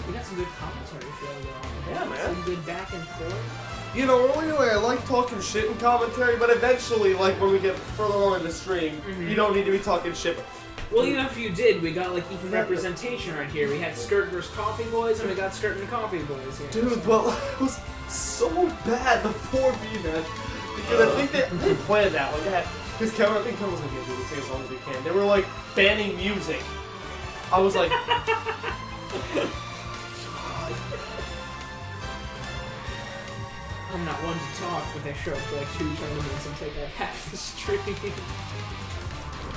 We got some good commentary for though. Yeah, man. Some good back and forth. You know, earlier I like talking shit in commentary, but eventually, like when we get further along in the stream, you don't need to be talking shit. Well, even if you did, we got like even representation right here. We had Skirt versus Coffee Boys, and we got Skirt and Coffee Boys here. Dude, well, it was so bad, the 4V match. Because I think they planned that like that. Because Kevin, I think Kevin was going to do this thing as long as we can. They were like banning music. I was like... I'm not one to talk, but they show up for like 2 tournaments and take up half the stream.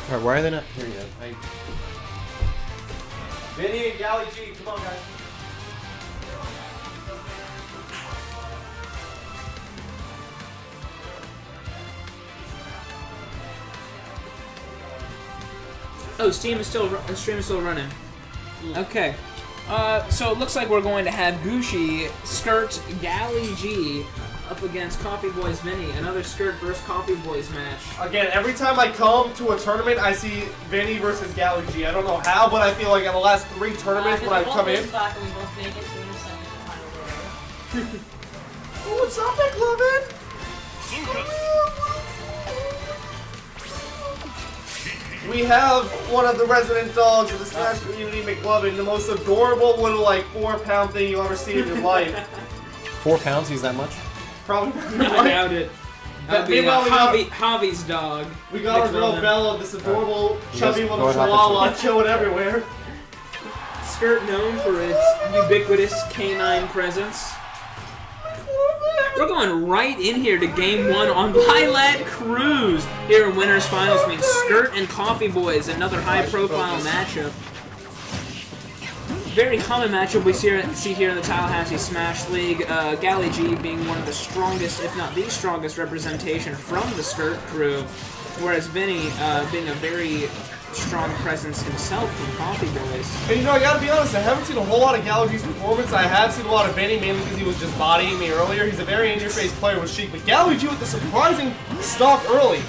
Alright, why are they not here yet? Vinnie and Gally G, come on guys. Oh, stream is still running. Okay. So it looks like we're going to have Gucci, Skirt, Gally G up against Coffee Boys Vinnie. Another Skirt versus Coffee Boys match. Again, every time I come to a tournament, I see Vinnie versus Gally G. I don't know how, but I feel like in the last 3 tournaments when I come in. Oh, what's up, McLovin? We have one of the resident dogs of the Smash community, McLovin, the most adorable little, like, 4-pound thing you'll ever see in your life. 4 pounds? He's that much? Probably. I doubt it. That would be Javi's dog. We got our girl Bella, this adorable, chubby little chihuahua chilling everywhere. Skirt known for its ubiquitous canine presence. We're going right in here to Game 1 on Lilat Cruise here in Winners Finals between Skirt and Coffee Boys, another high-profile matchup. Very common matchup we see here in the Tallahassee Smash League. Gally G being one of the strongest, if not the strongest, representation from the Skirt crew, whereas Vinnie being a very strong presence himself from Coffee Boys. And you know, I gotta be honest, I haven't seen a whole lot of Gally G's performance. I have seen a lot of Vinnie, mainly because he was just bodying me earlier. He's a very in-your-face player with Sheik, but Gally G with the surprising stock early.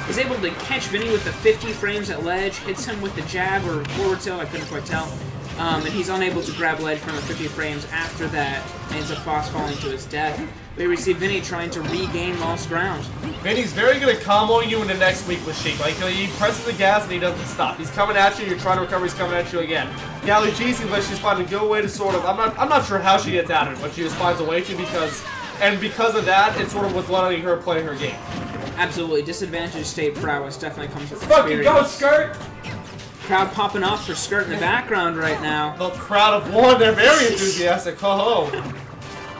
He's able to catch Vinnie with the 50 frames at ledge, hits him with the jab or forward tilt, I couldn't quite tell. And he's unable to grab ledge from the 50 frames after that, and ends up fast falling to his death. We see Vinnie trying to regain lost ground. Vinnie's very good at comboing you into next week with Sheik. Like, he presses the gas and he doesn't stop. He's coming at you, you're trying to recover, he's coming at you again. Gally G seems like she's finding a good way to sort of, I'm not sure how she gets out of it, but she just finds a way to because of that, it's sort of what's letting her play her game. Absolutely, disadvantage state prowess definitely comes with experience. Fucking go, Skirt! Crowd popping off for Skirt in the background right now. The crowd of one, they're very enthusiastic. Ho ho.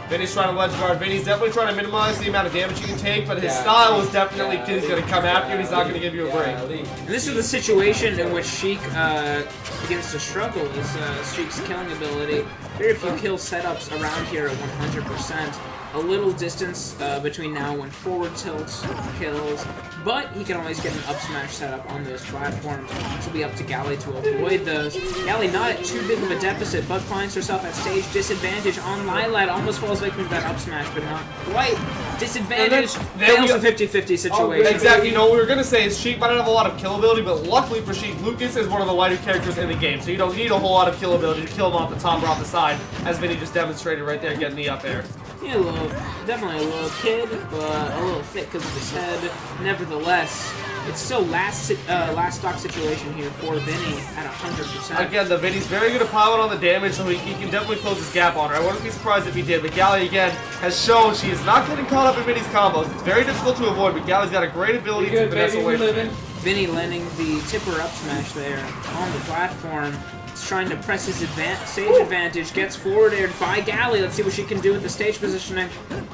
Vinnie's trying to ledge guard. Vinnie's definitely trying to minimize the amount of damage he can take, but his style is definitely he's going to come after you and he's not going to give you a break. And this is the situation in which Sheik begins to struggle, is Sheik's killing ability. Very few kill setups around here at 100%. A little distance between now and forward tilt kills, but he can always get an up smash setup on those platforms. It'll be up to Gally to avoid those. Gally not at too big of a deficit, but finds herself at stage disadvantage on Lilat. Almost falls victim to that up smash, but not quite. Disadvantage, fails a 50-50 situation. Oh, exactly, you know what we were going to say is Sheik might not have a lot of kill ability, but luckily for Sheik, Lucas is one of the lighter characters in the game, so you don't need a whole lot of kill ability to kill him off the top or off the side, as Vinnie just demonstrated right there, getting the up air. Yeah, definitely a little kid, but a little thick because of his head. Nevertheless, it's still last stock situation here for Vinnie at 100%. Again, the Vinnie's very good at piling on the damage, so he can definitely close his gap on her. I wouldn't be surprised if he did, but Gally, again, has shown she is not getting caught up in Vinnie's combos. It's very difficult to avoid, but Gally's got a great ability to finesse away from it. Vinnie landing the tipper up smash there on the platform. He's trying to press his stage advantage, gets forward aired by Gally. Let's see what she can do with the stage positioning.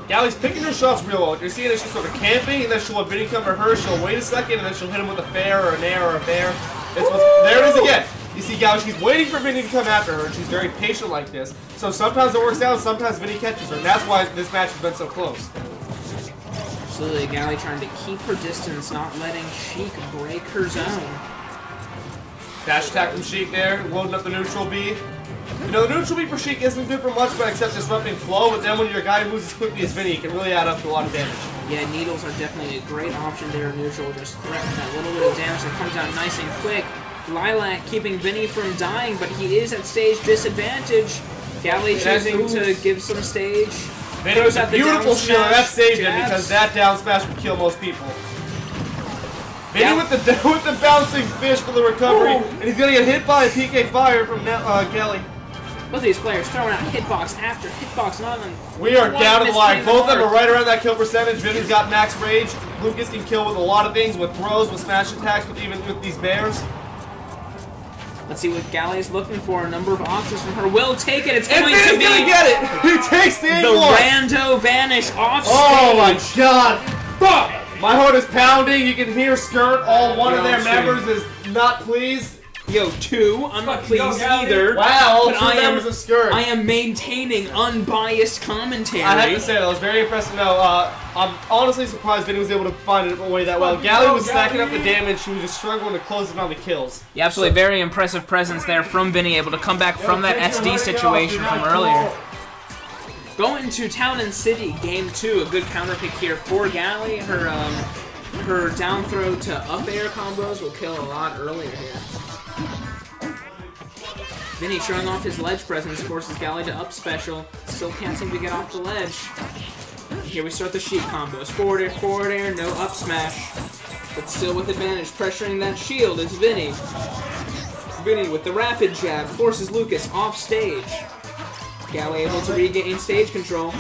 Gally's picking her shots real well. You're seeing that she's sort of camping, and then she'll let Vinnie come to her, she'll wait a second, and then she'll hit him with a fair or an air or a bear. There it is again. You see Gally, she's waiting for Vinnie to come after her, and she's very patient like this. So sometimes it works out, sometimes Vinnie catches her, and that's why this match has been so close. Absolutely, Gally trying to keep her distance, not letting Sheik break her zone. Dash attack from Sheik there, loading up the neutral B. You know, the neutral B for Sheik isn't good for much, but except disrupting flow, but then when your guy moves as quickly as Vinnie, it can really add up to a lot of damage. Yeah, needles are definitely a great option there. Neutral just threaten that little bit of damage that comes out nice and quick. Lilat keeping Vinnie from dying, but he is at stage disadvantage. Galley choosing to give some stage. Vinnie was a beautiful shield. That saved him jabs. because that down smash would kill most people. Vinnie with the bouncing fish for the recovery, and he's gonna get hit by a PK fire from Galley. Both of these players throwing out hitbox after hitbox, not on. We are down to the line. Both of them are right around that kill percentage. Vinnie's got max rage. Lucas can kill with a lot of things, with throws, with smash attacks, with even with these bears. Let's see what Galley is looking for. A number of options from her. Will take it. It's And going to Vinnie's be gonna get it. He takes the the rando vanish off stage. Oh my god! Fuck! My heart is pounding. You can hear Skirt. All one of their members is not pleased. Yo, 2. I'm not pleased either. Wow, all but 2 members of Skirt. I am maintaining unbiased commentary. I have to say that was very impressive. No, I'm honestly surprised Vinnie was able to find it away that well. Galley was stacking up the damage. She was just struggling to close in on the kills. Yeah, absolutely. Very impressive presence there from Vinnie, able to come back from that SD situation from earlier. Going to Town and City, game 2. A good counter pick here for Galley. Her down throw to up air combos will kill a lot earlier here. Vinnie showing off his ledge presence, forces Galley to up special. Still can't seem to get off the ledge. Here we start the sheet combos. Forward air, no up smash. But still with advantage, pressuring that shield is Vinnie. Vinnie with the rapid jab forces Lucas off stage. Galley able to regain stage control.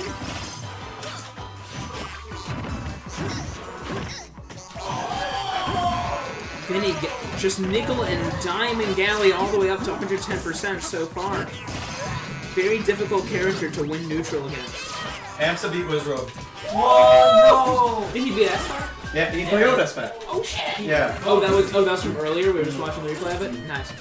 Vinnie just nickel and diming Galley all the way up to 110% so far. Very difficult character to win neutral against. Amsa beat Wizrobe. Oh no! Did he beat S-Star? Yeah, he KO'd us back. Oh shit! Yeah. Oh, that was from earlier. We were just watching the replay of it. Nice.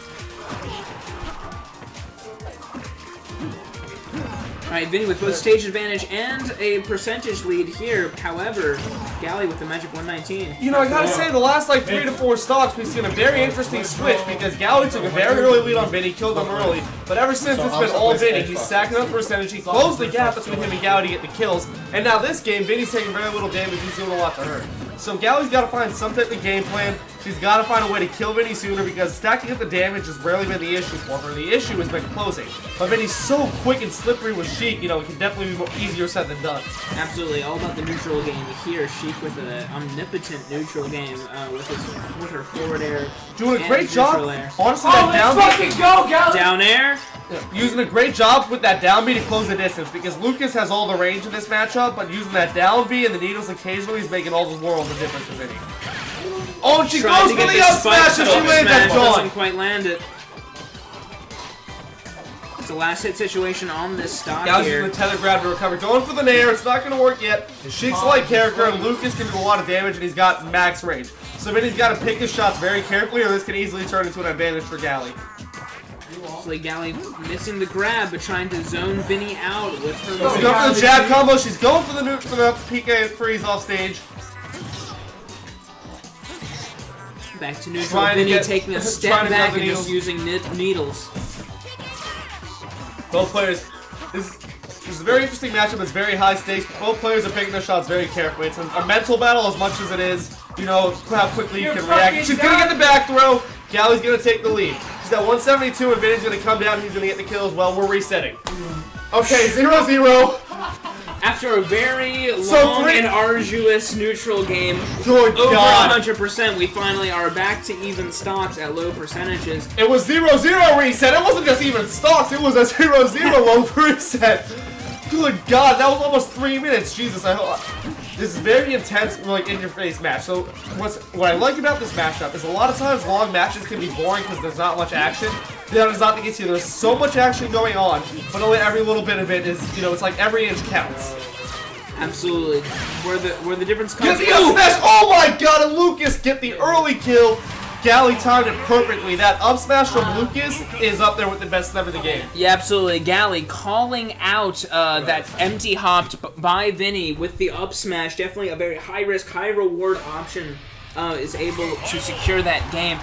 Alright, Vinnie with both stage advantage and a percentage lead here. However, Galley with the magic 119. You know, I gotta say, the last like 3 to 4 stocks, we've seen a very interesting switch because Galley took a very early lead on Vinnie, killed him early. But ever since, it's been all Vinnie. He's stacking up percentage. He closed the gap between him and Galley to get the kills. And now this game, Vinnie's taking very little damage. He's doing a lot to her. So Galley's got to find some type of game plan. She's got to find a way to kill Vinnie sooner because stacking up the damage has rarely been the issue for her. The issue has been closing. But Vinnie's so quick and slippery with Sheik, you know, it can definitely be more easier said than done. Absolutely, all about the neutral game here. Sheik with an omnipotent neutral game with her forward air. Doing a great job. Honestly, let's fucking go, Galley! Down air. Using a great job with that down B to close the distance because Lucas has all the range in this matchup, but using that down B and the needles occasionally is making all the world of difference for Vinnie. Oh, and she goes for the up smash and she lands that doesn't quite land it. It's a last hit situation on this stock Galley's here. using the tether grab to recover. Going for the nair. It's not going to work yet. Sheik's a light character and Lucas can do a lot of damage and he's got max range. So Vinnie's got to pick his shots very carefully or this can easily turn into an advantage for Galley. Galley missing the grab, but trying to zone Vinnie out with her. She's going for the jab combo. She's going for the PK freeze off stage. Back to neutral. Vinnie taking a step back and just using needles. Both players. This is a very interesting matchup. It's very high stakes. Both players are picking their shots very carefully. It's a mental battle as much as it is, you know, how quickly you can react. She's going to get the back throw. Galley's going to take the lead. She's at 172 and Vinnie's going to come down. He's going to get the kill as well. We're resetting. Okay, 0-0. After a very long and arduous neutral game, Good over God. 100%, we finally are back to even stocks at low percentages. It was 0-0 reset. It wasn't just even stocks. It was a 0-0 low reset. Good God, that was almost 3 minutes. Jesus, this is very intense, like in-your-face match. So what I like about this matchup is a lot of times long matches can be boring because there's not much action. That is not the case here. There's so much action going on, but only every little bit of it is, you know, it's like every inch counts. Absolutely. Where the difference comes. Get the up smash! Oh my God! And Lucas get the early kill. Galley timed it perfectly. That up smash from Lucas is up there with the best ever in the game. Yeah, absolutely. Galley calling out that empty hopped by Vinnie with the up smash. Definitely a very high risk, high reward option. Is able to secure that game.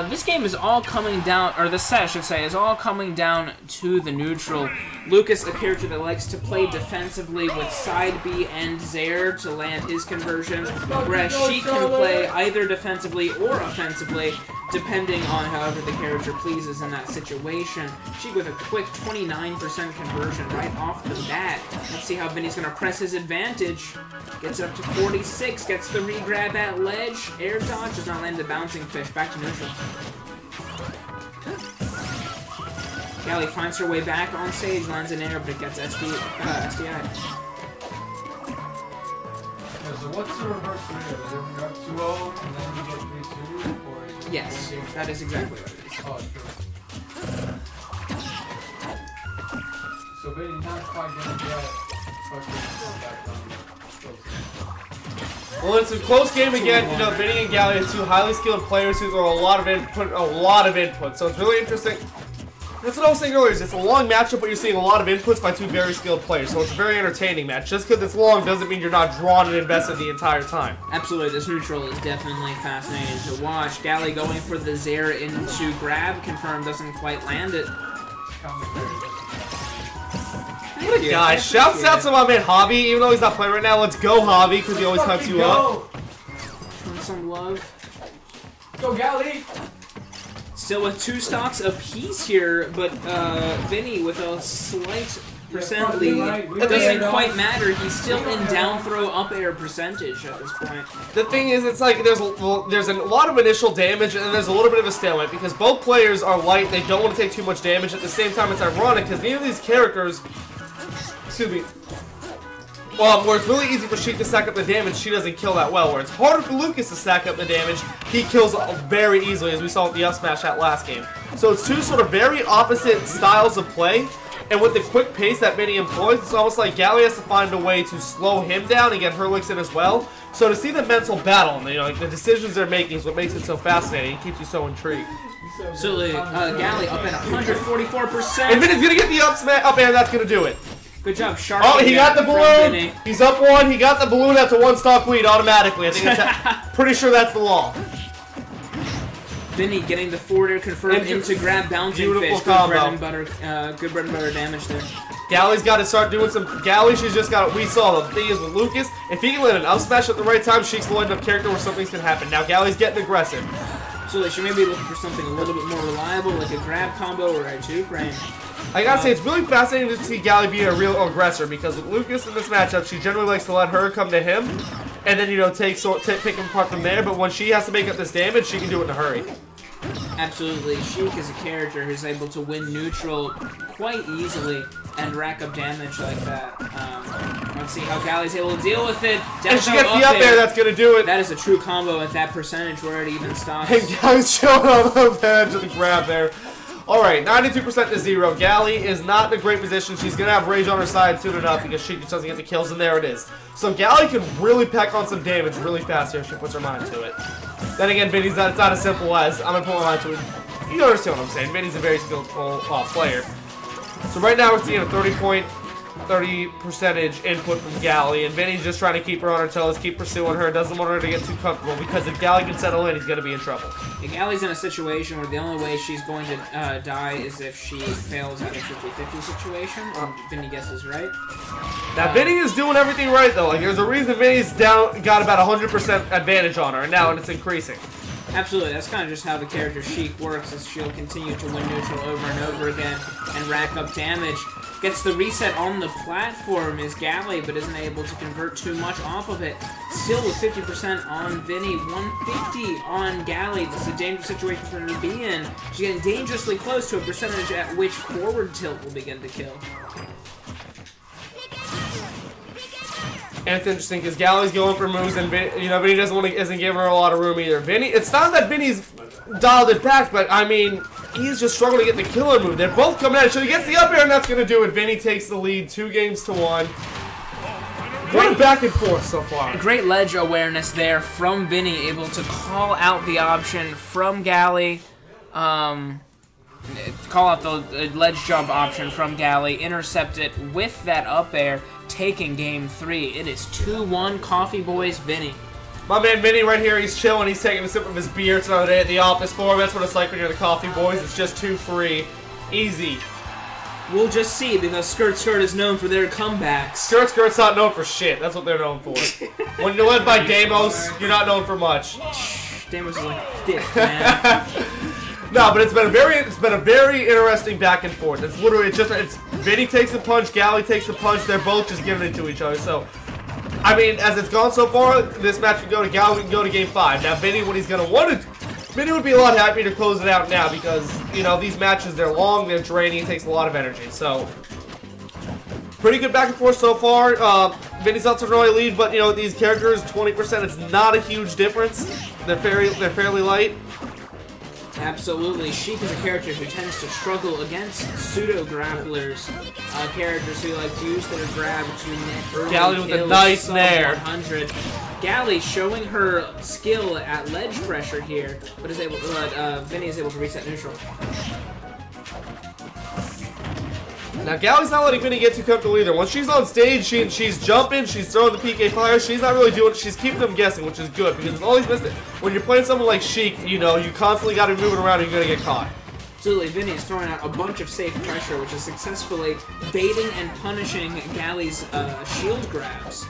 This game is all coming down, or the set, I should say, is all coming down to the neutral. Lucas, a character that likes to play defensively with side B and Zaire to land his conversions, whereas she can play either defensively or offensively. depending on however the character pleases in that situation. Sheik with a quick 29% conversion right off the bat. Let's see how Vinnie's going to press his advantage. Gets up to 46, gets the re-grab at ledge. Air dodge does not land the bouncing fish. Back to neutral. Gally finds her way back on stage, lands in air, but it gets SDI. So what's the reverse window? Is it up 2-0 and then you get 3-2? Or is it Yes, that is exactly what it is. Oh, true. So Vinnie not quite gonna get Well, it's a close game again. You know, Vinnie and Gally are two highly skilled players who throw a lot of input. So it's really interesting. That's what I was saying earlier, is it's a long matchup, but you're seeing a lot of inputs by two very skilled players, so it's a very entertaining match. Just because it's long doesn't mean you're not drawn and invested the entire time. Absolutely, this neutral is definitely fascinating to watch. Gally going for the Zair into grab, confirmed doesn't quite land it. What a guy. Shouts out to my man Hobby, even though he's not playing right now. Let's go, Hobby, because he always hypes you up. Showing some love. Go, Gally! Still with 2 stocks apiece here, but Vinnie with a slight percent lead. It doesn't quite matter. He's still in down throw up air percentage at this point. The thing is, it's like there's a lot of initial damage and there's a little bit of a stalemate because both players are light. They don't want to take too much damage. At the same time, it's ironic because neither of these characters, excuse me, well, where it's really easy for Sheik to stack up the damage, she doesn't kill that well. Where it's harder for Lucas to stack up the damage, he kills very easily, as we saw with the up smash that last game. So it's two sort of very opposite styles of play, and with the quick pace that Vinnie employs, it's almost like Gally has to find a way to slow him down and get her licks in as well. So to see the mental battle and like the decisions they're making is what makes it so fascinating. It keeps you so intrigued. Absolutely, Gally up at 144%. And Vinnie's gonna get the up air, and that's gonna do it. Good job, Shark. Oh, he got the balloon. He's up 1. He got the balloon. That's a 1-stock lead automatically. I think it's pretty sure that's the law. Vinnie getting the forwarder confirmed into grab bouncing fish. Combo. Good bread and butter damage there. Gally's got to start doing some. Gally, she's just got. We saw the thing is with Lucas. If he can land an up smash at the right time, Sheik's the light enough character where something's gonna happen. Now Gally's getting aggressive. So she may be looking for something a little bit more reliable, like a grab combo or a 2-frame. I gotta say, it's really fascinating to see Gally be a real aggressor because with Lucas in this matchup, she generally likes to let her come to him and then, you know, pick him apart from there. But when she has to make up this damage, she can do it in a hurry. Absolutely. Sheik is a character who's able to win neutral quite easily and rack up damage like that. Let's see how Gally's able to deal with it. And she gets the up air, that's gonna do it. That is a true combo at that percentage where it even stops. And Gally's showing on the edge of the grab there. Alright, 92% to 0. Gally is not in a great position. She's going to have Rage on her side soon enough because she just doesn't get the kills, and there it is. So Gally can really pack on some damage really fast here if she puts her mind to it. Then again, Vinnie's not, it's not as simple as, I'm going to put my mind to it. You understand what I'm saying. Vinnie's a very skilled player. So right now we're seeing a 30% input from Gally, and Vinnie's just trying to keep her on her toes, keep pursuing her, doesn't want her to get too comfortable, because if Gally can settle in, he's going to be in trouble. Yeah, Gally's in a situation where the only way she's going to die is if she fails at a 50-50 situation, and Vinnie guesses right. Now, Vinnie is doing everything right, though. Like, there's a reason Vinnie's got about 100% advantage on her, and now it's increasing. Absolutely, that's kind of just how the character Sheik works, is she'll continue to win neutral over and over again and rack up damage. Gets the reset on the platform is Gally, but isn't able to convert too much off of it. Still with 50% on Vinnie, 150 on Gally. This is a dangerous situation for her to be in. She's getting dangerously close to a percentage at which forward tilt will begin to kill. And it's interesting because Gally's going for moves, and Vinnie isn't giving her a lot of room either. It's not that Vinnie's dialed it back, but I mean, he's just struggling to get the killer move. They're both coming at it. So he gets the up air, and that's going to do it. Vinnie takes the lead 2-1. Great back and forth so far. Great ledge awareness there from Vinnie, able to call out the option from Gally. Call out the ledge jump option from Gally, intercept it with that up air, taking game 3. It is 2-1 Coffee Boys Vinnie. My man Vinnie right here, he's chilling, he's taking a sip of his beer. It's another day at the office for him. That's what it's like when you're the Coffee Boys. It's just 2 free. Easy. We'll just see, because Skirt Skirt is known for their comebacks. Skirt Skirt's not known for shit. That's what they're known for. When you're led by Deimos, you're not known for much. Damage is like a dick, man. No, but it's been a very interesting back and forth. It's literally it's Vinnie takes a punch, Galley takes a punch. They're both just giving it to each other. So, I mean, as it's gone so far, this match can go to Galley. We can go to Game 5. Now, Vinnie, what he's gonna want to, Vinnie would be a lot happier to close it out now because you know these matches they're long, they're draining, it takes a lot of energy. So, pretty good back and forth so far. Vinnie's not to really lead, but you know these characters 20%. It's not a huge difference. They're fairly light. Absolutely. Sheik is a character who tends to struggle against pseudo-grapplers, characters who like to use their grab to net early Galley with a kills nice sub nair. 100. Galley showing her skill at ledge pressure here, but Vinnie is able to reset neutral. Now, Galley's not letting Vinnie get too comfortable either. Once she's on stage, she's jumping, she's throwing the PK fire. She's not really doing it. She's keeping them guessing, which is good because it's always missed it. When you're playing someone like Sheik, you know, you constantly got to be moving around and you're going to get caught. Absolutely, Vinnie is throwing out a bunch of safe pressure, which is successfully baiting and punishing Galley's shield grabs.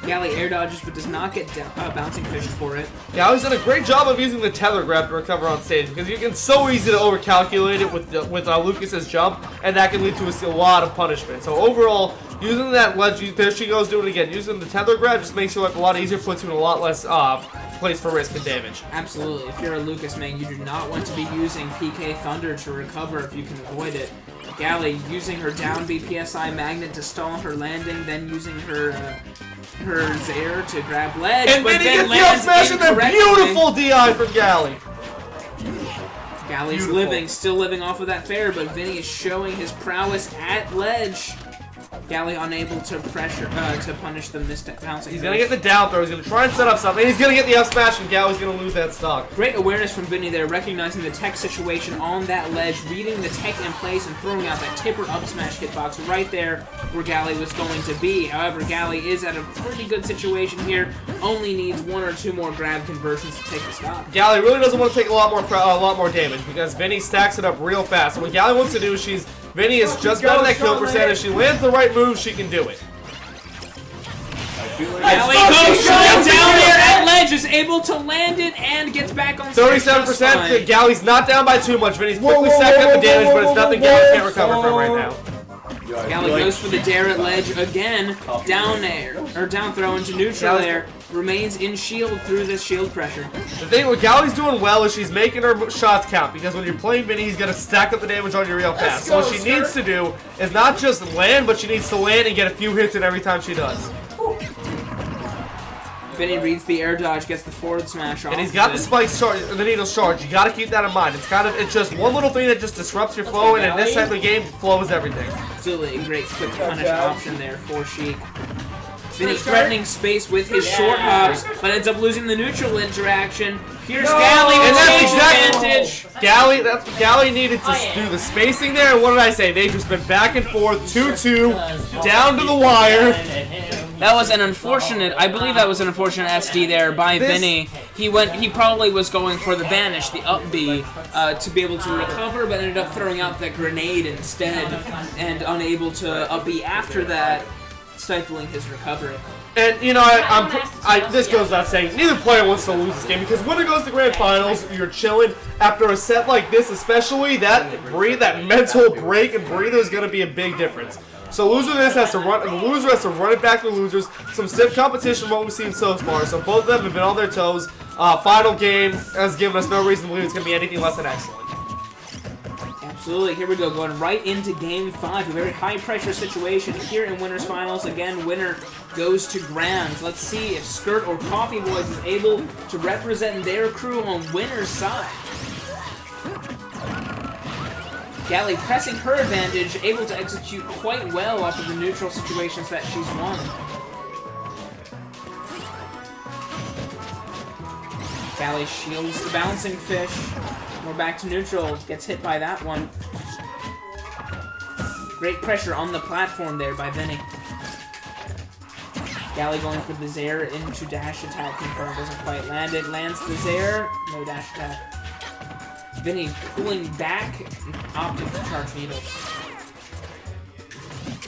Galley air dodges, but does not get bouncing fished for it. Galley's done a great job of using the tether grab to recover on stage because you can so easy to overcalculate it with Lucas's jump, and that can lead to a lot of punishment. So overall, using that ledge, there she goes doing it again. Using the tether grab just makes your life a lot easier, puts you in a lot less place for risk and damage. Absolutely. If you're a Lucas main, you do not want to be using PK Thunder to recover if you can avoid it. Galley using her down B PSI magnet to stall her landing, then using her Zaire to grab ledge, and but then then he gets the up smash and then beautiful DI from Galley. Galley's still living off of that fair, but Vinnie is showing his prowess at ledge. Galley unable to pressure to punish the missed bouncing. He's gonna get the down throw. He's gonna try and set up something. He's gonna get the up smash, and Galley's gonna lose that stock. Great awareness from Vinnie there, recognizing the tech situation on that ledge, reading the tech in place, and throwing out that tipper up smash hitbox right there where Galley was going to be. However, Galley is at a pretty good situation here. Only needs 1 or 2 more grab conversions to take the stop. Galley really doesn't want to take a lot more damage because Vinnie stacks it up real fast. So what Galley wants to do is Vinnie is just better than that kill percent. If she lands the right move, she can do it. Galley goes straight down there at ledge, is able to land it, and gets back on stage. 37%. Galley's not down by too much. Vinnie's quickly stacking up the damage, but it's nothing Galley can't recover from right now. Galley goes for the dare at ledge again. Down air, or down throw into neutral air. Remains in shield through this shield pressure. The thing what Galley's doing well is she's making her shots count because when you're playing Vinnie, he's going to stack up the damage on you real fast. So what she needs to do is not just land, but she needs to land and get a few hits in every time she does. Vinnie reads the air dodge, gets the forward smash off. And he's got the spikes charge, the needles charged. You got to keep that in mind. It's just one little thing that just disrupts your flow, and in this type of game, flow is everything. Absolutely, a great quick punish option there for Sheik. Vinnie threatening space with his short hops, but ends up losing the neutral interaction. Here's Galley with stage advantage. That's what Galley needed to do the spacing there. And what did I say? They've just been back and forth, 2-2, down to the wire. That was an unfortunate, I believe that was an unfortunate SD there by Vinnie. He probably was going for the banish, the up B, to be able to recover, but ended up throwing out that grenade instead, and unable to up B after that, stifling his recovery. And you know, this goes without saying, neither player wants to lose this game because when it goes to grand finals, you're chilling after a set like this, especially that mental break and breather is going to be a big difference. So loser of this has to run, and the loser has to run it back to the losers. Some stiff competition, what we've seen so far. So both of them have been on their toes. Final game has given us no reason to believe it's going to be anything less than excellent. Absolutely, here we go, going right into Game 5, a very high-pressure situation here in Winners Finals. Again, winner goes to Grand. Let's see if Skirt or Coffee Boys is able to represent their crew on winner's side. Galley pressing her advantage, able to execute quite well off of the neutral situations that she's won. Galley shields the bouncing fish. We're back to neutral. Gets hit by that one. Great pressure on the platform there by Vinnie. Galley going for the Zaire into dash attack. Confirmed, doesn't quite land it. Lands the Zaire. No dash attack. Vinnie pulling back, opting to charge needles.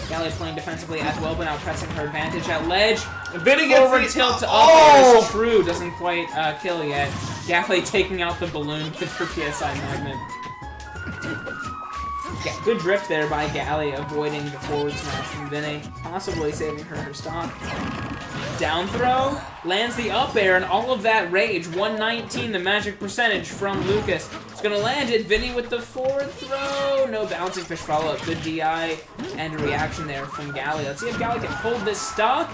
Gally playing defensively as well, but now pressing her advantage at ledge. Vinnie gets Forward the tilt to up oh! airs. True doesn't quite kill yet. Gally taking out the balloon with her PSI magnet. Yeah, good drift there by Gally, avoiding the forward smash from Vinnie, possibly saving her stock. Down throw, lands the up air, and all of that rage. 119, the magic percentage from Lucas. It's gonna land it. Vinnie with the forward throw. No bouncing fish follow-up. Good DI and a reaction there from Gally. Let's see if Gally can hold this stock.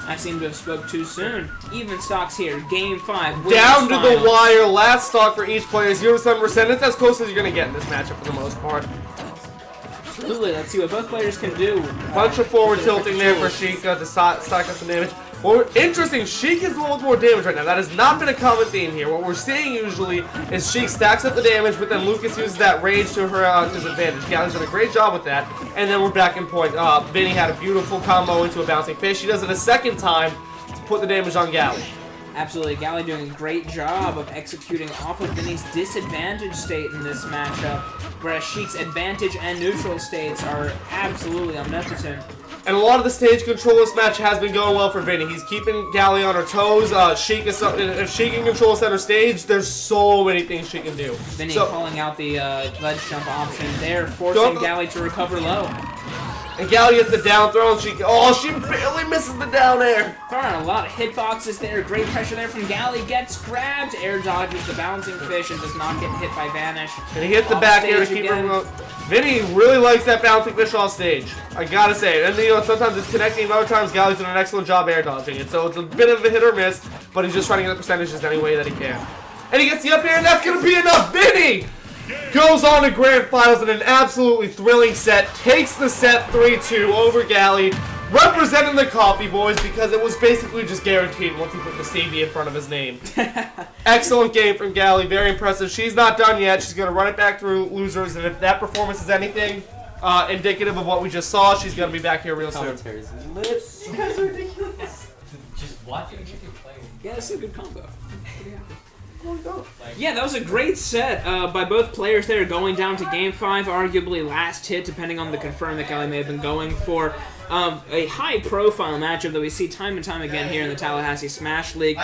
I seem to have spoke too soon. Even stocks here. Game 5. Down to the wire. Last stock for each player. 0-7%. It's as close as you're going to get in this matchup for the most part. Absolutely. Let's see what both players can do. Bunch of forward tilting there for Sheikah to stock up some damage. Well, interesting, Sheik is the one with more damage right now. That has not been a common theme here. What we're seeing usually is Sheik stacks up the damage, but then Lucas uses that rage to her his advantage. Gally's done a great job with that. And then we're back in point. Vinnie had a beautiful combo into a bouncing fish. She does it a second time to put the damage on Gally. Absolutely, Gally doing a great job of executing off of Vinnie's disadvantage state in this matchup, whereas Sheik's advantage and neutral states are absolutely omnipotent. And a lot of the stage control this match has been going well for Vinnie. He's keeping Gally on her toes. Sheik is, if she can control center stage, there's so many things she can do. Vinnie calling out the ledge jump option there, forcing Gally to recover low. And Gally gets the down throw, and she barely misses the down air. Throwing a lot of hitboxes there. Great pressure there from Gally. Gets grabbed, air dodges the bouncing fish, and does not get hit by Vanish. And he hits the back air to keep her. Vinnie really likes that bouncing fish off stage. I gotta say. And you know, sometimes it's connecting, and other times Gally's doing an excellent job air dodging it. So it's a bit of a hit or miss, but he's just trying to get the percentages any way that he can. And he gets the up air, and that's gonna be enough. Vinnie goes on to grand finals in an absolutely thrilling set. Takes the set 3-2 over Gally, representing the Coffee Boys because it was basically just guaranteed once he put the CV in front of his name. Excellent game from Gally, very impressive. She's not done yet. She's going to run it back through losers, and if that performance is anything indicative of what we just saw, she's going to be back here real soon. You guys are ridiculous. Just watching you play. Yeah, that's a good combo. Yeah, that was a great set by both players there, going down to Game 5, arguably last hit, depending on the confirm that Gally may have been going for. A high-profile matchup that we see time and time again here in the Tallahassee Smash League.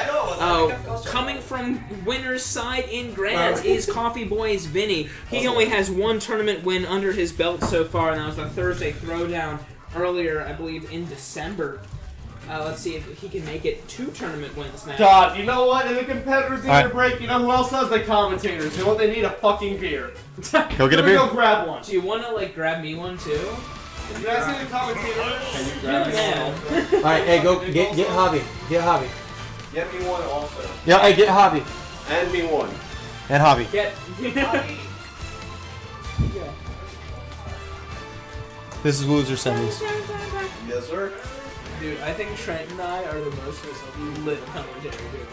Coming from winner's side in Grands is Coffee Boy's Vinnie. He only has one tournament win under his belt so far, and that was the Thursday Throwdown earlier, I believe, in December. Let's see if he can make it 2 tournament wins now. God, you know what? If the competitors need a break, you know who else does? The commentators. You know what? They need a fucking beer. Go get a beer. Go grab one. Do you want to, like, grab me one, too? You guys see the commentators? Can you grab me one? Alright, hey, go get Javi. Get Javi. Get me one also. Yeah, hey, get Javi. And me one. And Javi. Get. This is loser semis. Yes, sir. Dude, I think Trent and I are the most lit commentary here.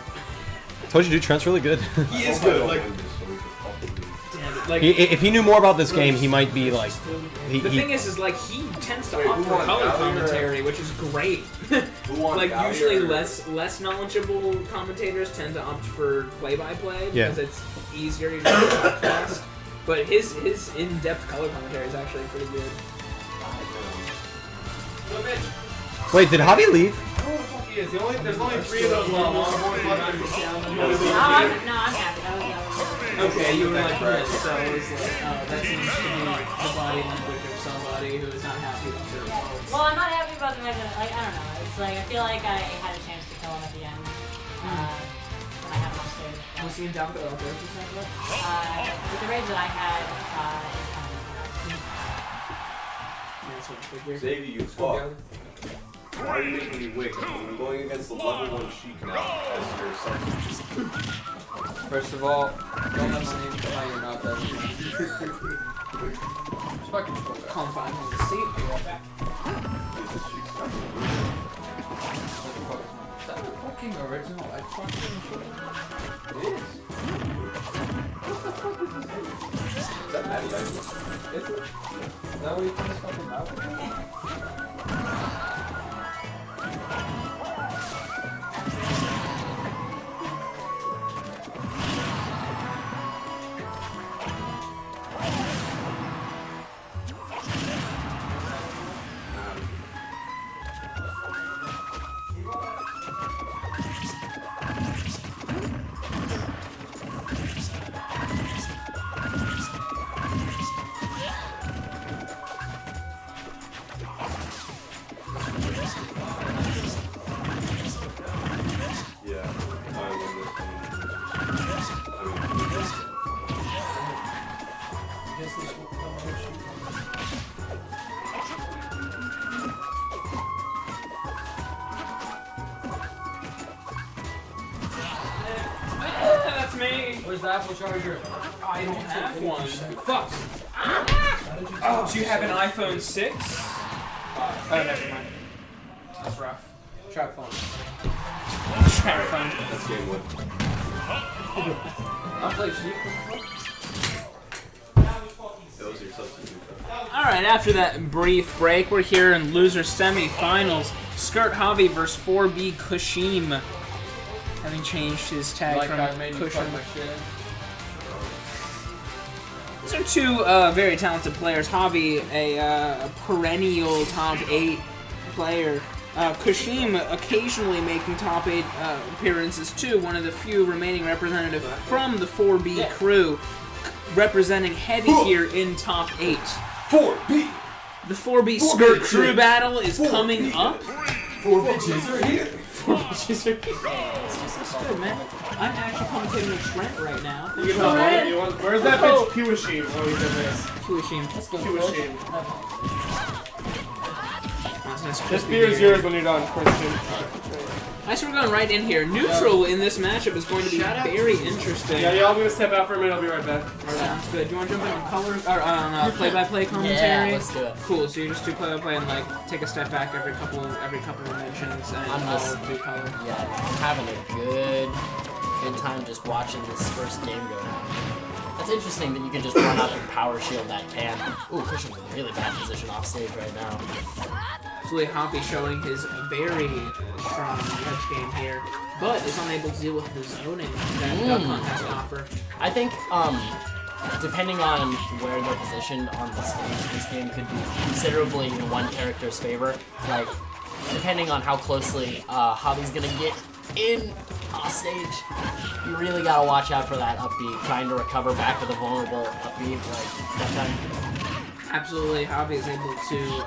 Told you, dude, Trent's really good. He is good. Like, Damn it. Like, if he knew more about this game, he might be like... the thing is like, he tends to opt for color commentary, which is great. Like, usually less knowledgeable commentators tend to opt for play-by-play because it's easier to talk fast. But his in-depth color commentary is actually pretty good. Wait, did Javi leave? Who the fuck he is? There's only 3 of those long boys left. No, I'm happy. Okay, you were like this, so it's like, oh, that seems to be the body language of somebody who is not happy about their results. Well, I'm not happy about the measurement. Like, I don't know. It's like, I feel like I had a chance to kill him at the end. When I had him on stage. Was he in down the other With the rage that I had, Xavier, you fuck. Why are you making me wait? I'm going against the level 1 Sheik now as your substitute. First of all, don't let my name come out your mouth. Just fucking Calm 5 on the seat. I'll be right back. Is that the fucking original Xbox game? It is. What the fuck is this? Is that Maddie Ice? Is it? Is that what you think is fucking loud? Where's the Apple charger? I don't have one. Fuck. Oh, do you have an iPhone 6? Oh, never mind. That's rough. Trap phone. Trap phone. That's game one. I'll play Sheik. That was your substitute. Alright, after that brief break, we're here in loser semi-finals. Skirt Javi versus 4B Qushim. Having changed his tag Like from I made you fuck Qushim. my shit. These are two very talented players. Javi, a perennial top 8 player. Qushim occasionally making top 8 appearances too. One of the few remaining representatives from the 4B crew, representing heavy here in top 8. 4B! The 4B Skirt crew battle is coming up. 4 bitches are here! 4 bitches are here. It's good, man. I'm actually commentating with Trent right now. You know, where's that bitch Qushim? Oh, he's in this. Qushim. Let's go. Qushim. This beer is yours when you're done, Christian. Nice, we're going right in here. Neutral in this matchup is going to be very interesting. Yeah, y'all gonna step out for a minute. I'll be right back. Sounds good. Do you want to jump in on color or on play-by-play commentary? Yeah, let's do it. Cool. So you just do play-by-play and like take a step back every couple of mentions, and I'll do color. Yeah, I'm having a good time just watching this first game go down. That's interesting that you can just run up and power shield that can. Ooh, Qushim's in a really bad position off stage right now. Absolutely, Hoppy showing his very strong ledge game here, but is unable to deal with the zoning that Duck Hunt has to offer. I think, depending on where they're positioned on the stage, this game could be considerably in one character's favor. Like, depending on how closely Hobby's gonna get in off stage, you really gotta watch out for that up B, trying to recover back with a vulnerable up B like that time. Absolutely, Hobby is able to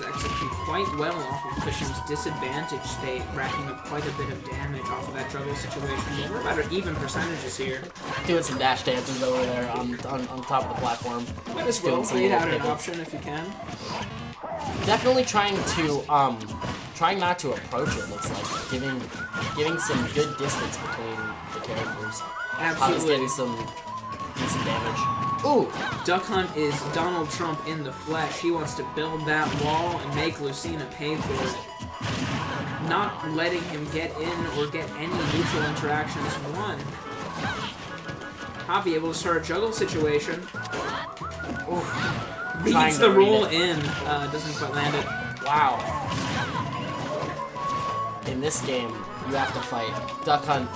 execute quite well off of Qushim's disadvantaged state, racking up quite a bit of damage off of that juggle situation. We're about even percentages here. Doing some dash dances over there on top of the platform. Might as well fade out an option if you can. Definitely trying not to approach it. Looks like giving some good distance between the characters. Absolutely. Getting some damage. Ooh! Duck Hunt is Donald Trump in the flesh. He wants to build that wall and make Lucina pay for it. Not letting him get in or get any neutral interactions. One. Hobby able to start a juggle situation. Ooh. Beats the roll in. Doesn't quite land it. Wow. In this game, you have to fight Duck Hunt.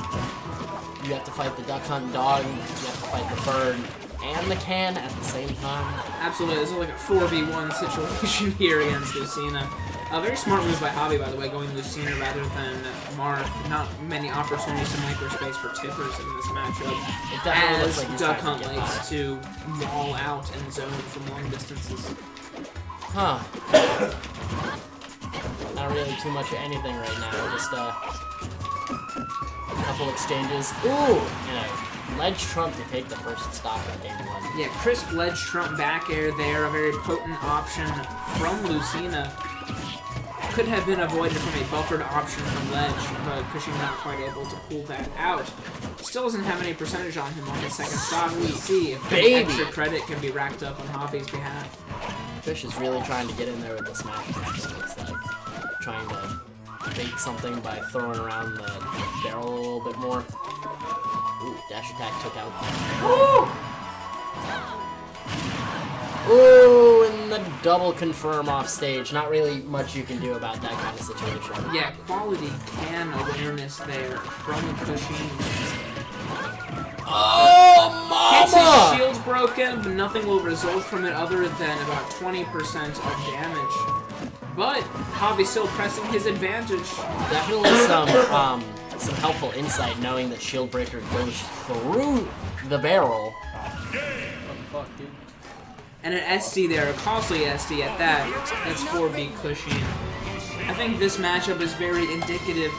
You have to fight the Duck Hunt dog. You have to fight the bird and the can at the same time. Absolutely. This is like a 4v1 situation here against Lucina. A very smart move by Hobby, by the way, going Lucina rather than Marth. Not many opportunities to microspace for tippers in this matchup, as like Duck Hunt likes to wall out and zone from long distances. Huh. Not really too much of anything right now. Just a couple exchanges. Ooh! And a ledge trump to take the first stock in game 1. Yeah, crisp ledge trump back air there. A very potent option from Lucina. Could have been avoided from a buffered option from ledge, but Qushim not quite able to pull that out. Still doesn't have any percentage on him on his second stock. We'll see if extra credit can be racked up on Hobby's behalf. Fish is really trying to get in there with the smash attack, so it's like trying to bait something by throwing around the barrel a little bit more. Ooh, dash attack took out. Ooh, and the double confirm off stage. Not really much you can do about that kind of situation. Yeah, quality can awareness there from Qushim. Oh, Gets his mama! shield broken, but nothing will result from it other than about 20% of damage. But Hobby still pressing his advantage. Definitely some helpful insight knowing that Shield Breaker goes through the barrel. What the fuck, dude? And an SD there, a costly SD at that. That's 4B Qushim. I think this matchup is very indicative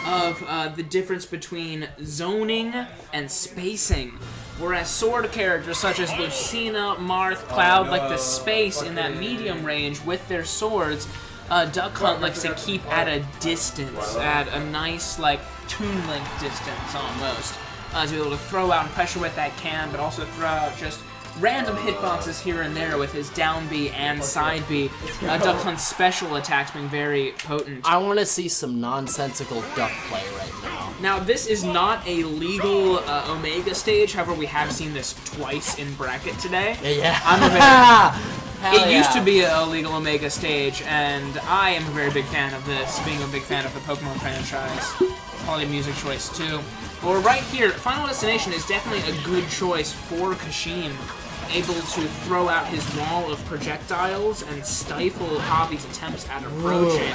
of the difference between zoning and spacing. Whereas sword characters such as Lucina, Marth, Cloud like the space in that medium range with their swords, Duck Hunt likes to keep at a distance, at a nice like Toon Link distance almost. to be able to throw out and pressure with that can, but also throw out just random hitboxes here and there with his down B and side B. Duck Hunt's special attacks being very potent. I want to see some nonsensical duck play right now. Now, this is not a legal Omega stage, however, we have seen this twice in bracket today. Yeah. I'm a very, used to be a legal Omega stage, and I am a very big fan of this, being a big fan of the Pokemon franchise. Probably a music choice, too. But we're right here. Final Destination is definitely a good choice for Qushim, able to throw out his wall of projectiles and stifle Javi's attempts at approaching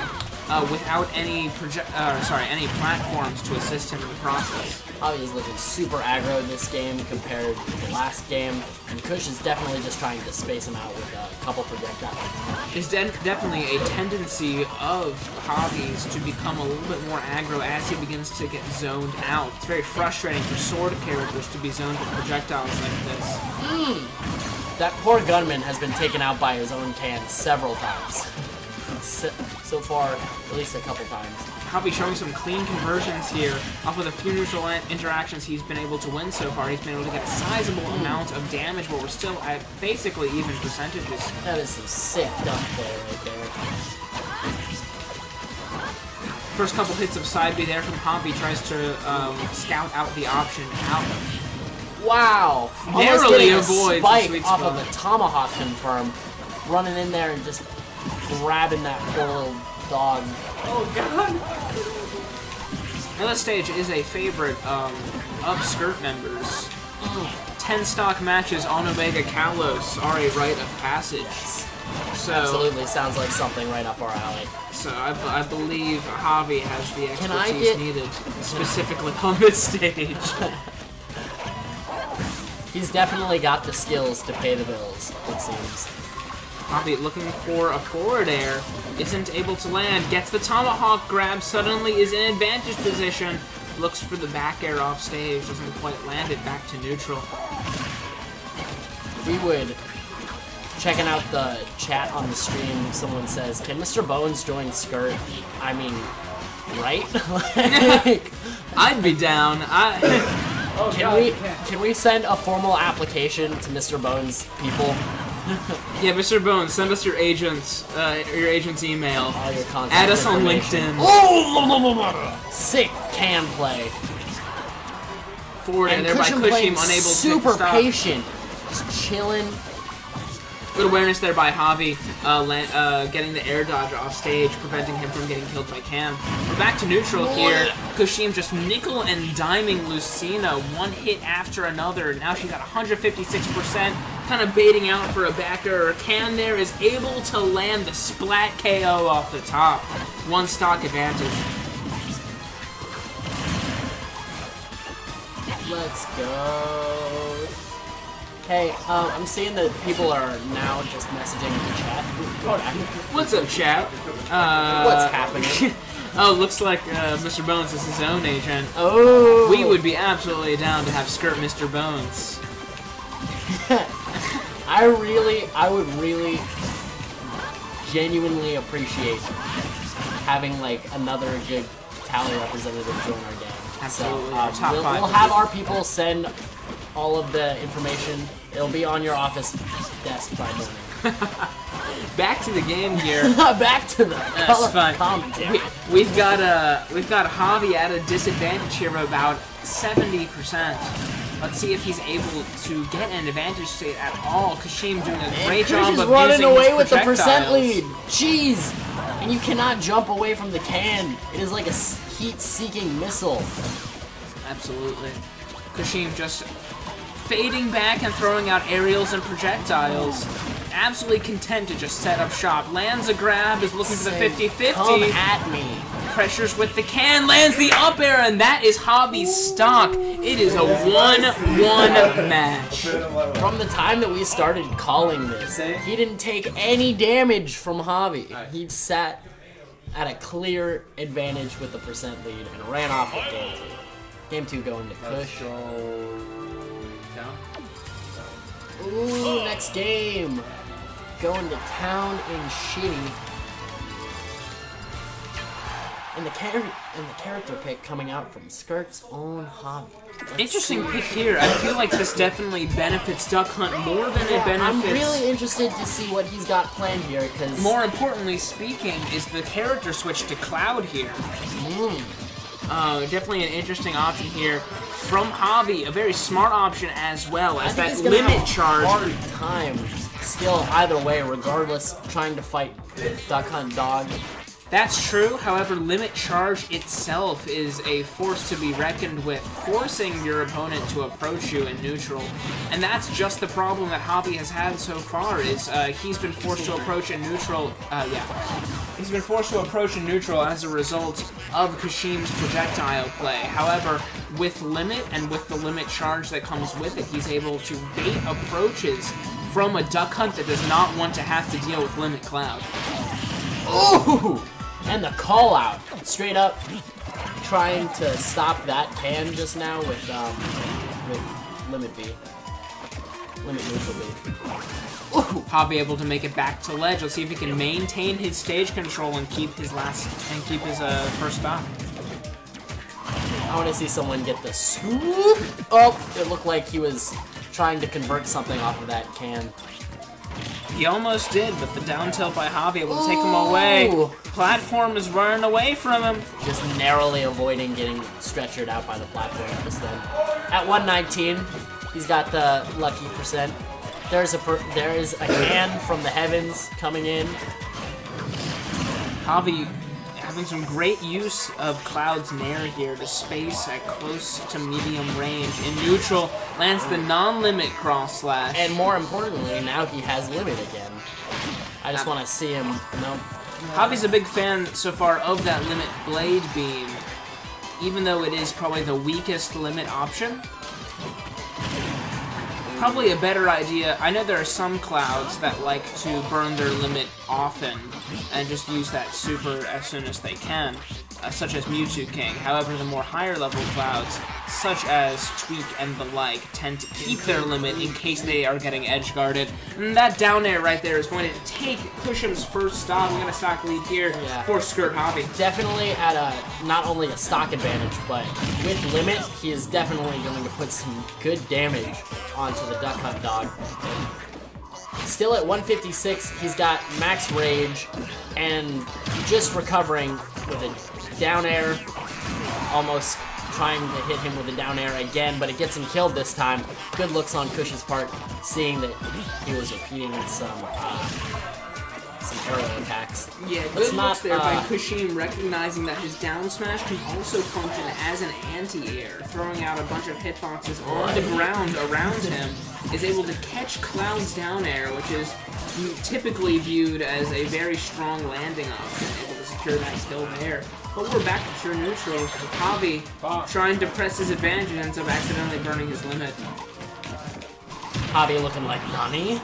without any any platforms to assist him in the process. Javi is looking super aggro this game compared to the last game, and Kush is definitely just trying to space him out with a couple projectiles. There's definitely a tendency of Javi's to become a little bit more aggro as he begins to get zoned out. It's very frustrating for sword characters to be zoned with projectiles like this. That poor gunman has been taken out by his own can several times. So far, at least a couple times. Javi showing some clean conversions here. Off of the few neutral interactions he's been able to win so far, he's been able to get a sizable amount of damage, but we're still at basically even percentages. That is some sick duck play right there. First couple hits of side B there from Javi, tries to scout out the option out. Wow! Narrowly Almost getting avoids a spike the sweet off spot. of a tomahawk confirm, running in there and just grabbing that poor little dog. Oh god! Now this stage is a favorite of Skirt members. 10 stock matches on Omega Kalos are a rite of passage. So, Absolutely sounds like something right up our alley. So I believe Javi has the Can I expertise get- needed, specifically on this stage. He's definitely got the skills to pay the bills, it seems. Javi looking for a forward air, isn't able to land, gets the tomahawk grab, suddenly is in advantage position, looks for the back air off stage, doesn't quite land it, back to neutral. We would, checking out the chat on the stream, someone says, can Mr. Bones join Skirt? I mean, right? Like, I'd be down. Oh god, can we send a formal application to Mr. Bones people? Yeah, Mr. Bones, send us your agent's email. All your contact Add us on information. LinkedIn. Oh, sick can play. Forward And and there by Qushim Qushim, playing unable to super stop. patient, just chilling. Good awareness there by Javi, getting the air dodge off stage, preventing him from getting killed by Cam. We're back to neutral here. Qushim just nickel and diming Lucina, one hit after another. Now she's at 156%, kind of baiting out for a backer. Cam there is able to land the splat KO off the top. One stock advantage. Let's go. Hey, I'm seeing that people are now just messaging in the chat. What's up, chat? What's happening? Oh, looks like Mr. Bones is his own agent. Oh! We would be absolutely down to have Skirt Mr. Bones. I would really genuinely appreciate having like another good Tally representative join our game. Absolutely. So, Our top we'll five. have our people send all of the information. It'll be on your office desk by morning. Back to the game here. Back to the That's fine. commentary. We've got Javi at a disadvantage here of about 70%. Let's see if he's able to get an advantage state at all. Qushim doing a great job of running using away his with the percent projectiles. lead. Jeez, and you cannot jump away from the can. It is like a heat-seeking missile. Absolutely. Qushim just fading back and throwing out aerials and projectiles. Absolutely content to just set up shop. Lands a grab, is looking for the 50-50. Come at me. Pressures with the can, lands the up air, and that is Javi's stock. It is a 1-1 match. From the time that we started calling this, he didn't take any damage from Javi. He sat at a clear advantage with the percent lead and ran off with game 2. Game 2 going to Kush. Ooh, next game. Going to town in Shitty. And the character pick coming out from Skirt's own hobby. Interesting pick here. I feel like this definitely benefits Duck Hunt more than it benefits... I'm really interested to see what he's got planned here, because... More importantly speaking, is the character switch to Cloud here. Definitely an interesting option here from Hobby. A very smart option as well, as that limit charge. Hard time still either way, regardless, trying to fight Duck Hunt Dog. That's true, however, limit charge itself is a force to be reckoned with, forcing your opponent to approach you in neutral. And that's just the problem that Hobby has had so far, is he's been forced to approach in neutral, He's been forced to approach in neutral as a result of Qushim's projectile play. However, with limit and with the limit charge that comes with it, he's able to bait approaches from a Duck Hunt that does not want to have to deal with Limit Cloud. Ooh! And the call out, straight up, trying to stop that can just now with limit B, limit neutral B. Ooh. Hobby able to make it back to ledge. Let's see if he can maintain his stage control and keep his first stop. I want to see someone get the swoop. Oh, it looked like he was trying to convert something off of that can. He almost did, but the down tilt by Hobby able to take him away. Platform is running away from him. Just narrowly avoiding getting stretchered out by the platform just then. At 119, he's got the lucky percent. There is a can from the heavens coming in. Hobby having some great use of Cloud's Nair here to space at close to medium range. In neutral, lands the non-limit cross slash. And more importantly, now he has limit again. I just want to see him. Nope. Hobby's a big fan so far of that limit blade beam, even though it is probably the weakest limit option. Probably a better idea. I know there are some Clouds that like to burn their limit often and just use that super as soon as they can, such as Mewtwo King. However, the more higher level Clouds, such as Tweak and the like, tend to keep their limit in case they are getting edge guarded. And that down air right there is going to take Qushim's first stock. We're going to stock lead here for Skirt Hobby. Definitely at not only a stock advantage, but with limit, he is definitely going to put some good damage onto the Duck Hunt Dog. Still at 156, he's got max rage and just recovering with a down air, almost trying to hit him with a down air again, but it gets him killed this time. Good looks on Kush's part, seeing that he was repeating some arrow attacks. Yeah, good looks there by Qushim, recognizing that his down smash can also function as an anti-air, throwing out a bunch of hitboxes on the ground around him, is able to catch Cloud's down air, which is typically viewed as a very strong landing option, able to secure that kill there. But we're back to pure neutral. Hobby trying to press his advantage and ends up accidentally burning his limit. Hobby looking like Nani.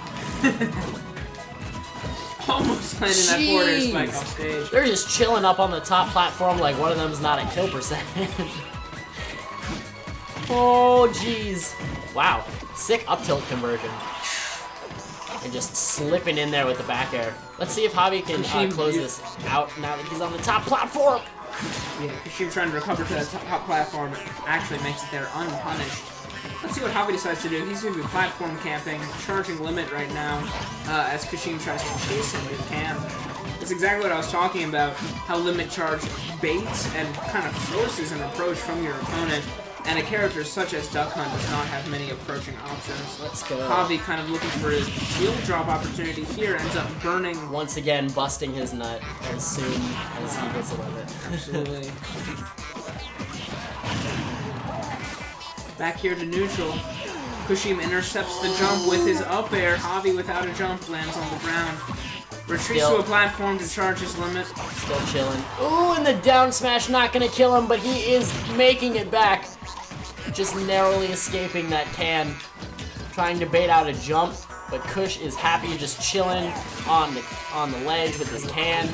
Almost landing that forward air spike off stage. They're just chilling up on the top platform like one of them's not at kill percentage. Oh, jeez. Wow. Sick up tilt conversion. And just slipping in there with the back air. Let's see if Hobby can close this out now that he's on the top platform. Yeah, Qushim trying to recover to the top platform actually makes it there unpunished. Let's see what Hobby decides to do. He's going to be platform camping, charging limit right now, as Qushim tries to chase him with Cam. That's exactly what I was talking about, how limit charge baits and kind of forces an approach from your opponent, and a character such as Duck Hunt does not have many approaching options. Let's go. Hobby kind of looking for his shield drop opportunity here, ends up burning. Once again, busting his nut as soon as he gets a limit. Absolutely. Back here to neutral. Qushim intercepts the jump with his up air. Hobby without a jump lands on the ground. Retreats to a platform to charge his limit. Still chilling. Ooh, and the down smash not gonna kill him, but he is making it back. Just narrowly escaping that can. Trying to bait out a jump, but Kush is happy just chilling on the ledge with his can.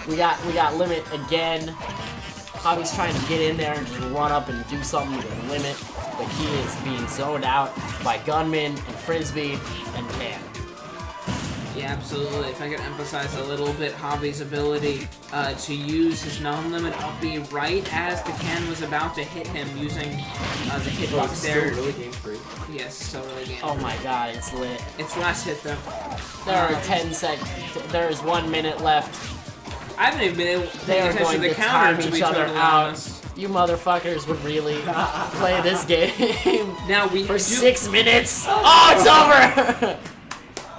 We got limit again. Hobby's trying to get in there and just run up and do something with limit, but he is being zoned out by Gunman and Frisbee and Can. Yeah, absolutely. If I could emphasize a little bit Javi's ability to use his non-limit up B right as the can was about to hit him using the hitbox there. Really game free. Yes, still really game. Oh my god, it's lit. It's last hit though. There are 10 seconds. There's 1 minute left. I haven't even been able to They pay are attention going to the to counter, time to be each other totally out. honest. You motherfuckers would really play this game Now we for do 6 minutes. Oh, it's over!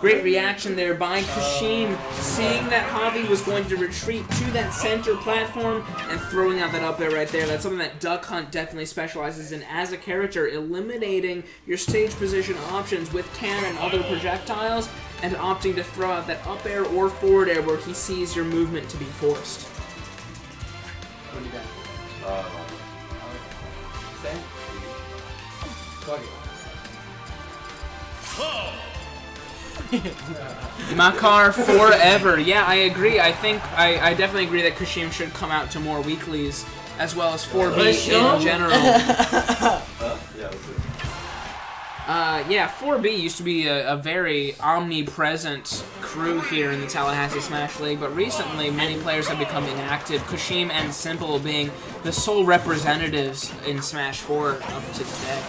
great reaction there by Qushim, seeing that Javi was going to retreat to that center platform and throwing out that up air right there. That's something that Duck Hunt definitely specializes in as a character, eliminating your stage position options with can and other projectiles and opting to throw out that up air or forward air where he sees your movement to be forced. What do you got? Same? Fuck it. Makar forever. Yeah, I agree. I think I definitely agree that Qushim should come out to more weeklies as well as 4B in general. Yeah, that's it. Yeah, 4B used to be a very omnipresent crew here in the Tallahassee Smash League, but recently many players have become inactive, Qushim and Simple being the sole representatives in Smash 4 up to today.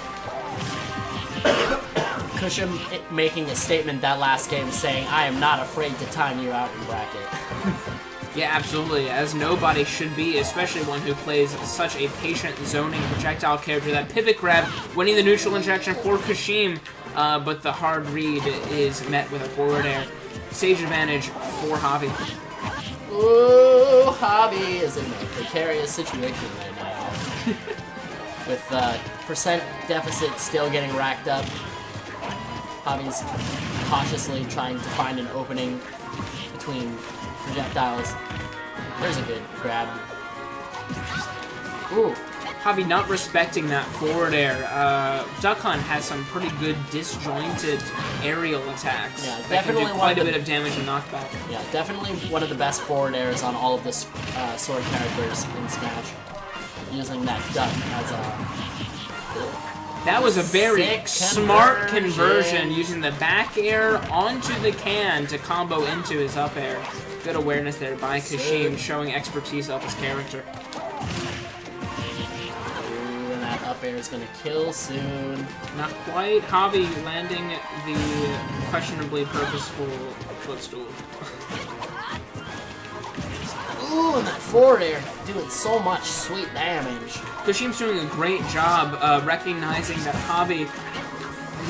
Qushim making a statement that last game saying, I am not afraid to time you out in bracket. Yeah, absolutely, as nobody should be, especially one who plays such a patient zoning projectile character. That pivot grab, winning the neutral injection for Qushim, but the hard read is met with a forward air. Stage advantage for Javi. Ooh, Javi is in a precarious situation right now. With percent deficit still getting racked up, Javi's cautiously trying to find an opening between projectiles. There's a good grab. Ooh, Javi not respecting that forward air. Duck Hunt has some pretty good disjointed aerial attacks. Yeah, that definitely can do quite one a of the- bit of damage and knockback. Yeah, definitely one of the best forward airs on all of the sword characters in Smash. Using that duck as a... That was a very Sick smart conversion. conversion, using the back air onto the can to combo into his up air. Good awareness there by Qushim, showing expertise of his character. Ooh, and that up air is gonna kill soon. Not quite. Javi landing the questionably purposeful footstool. Ooh, and that forward air doing so much sweet damage. Qushim's doing a great job recognizing that Javi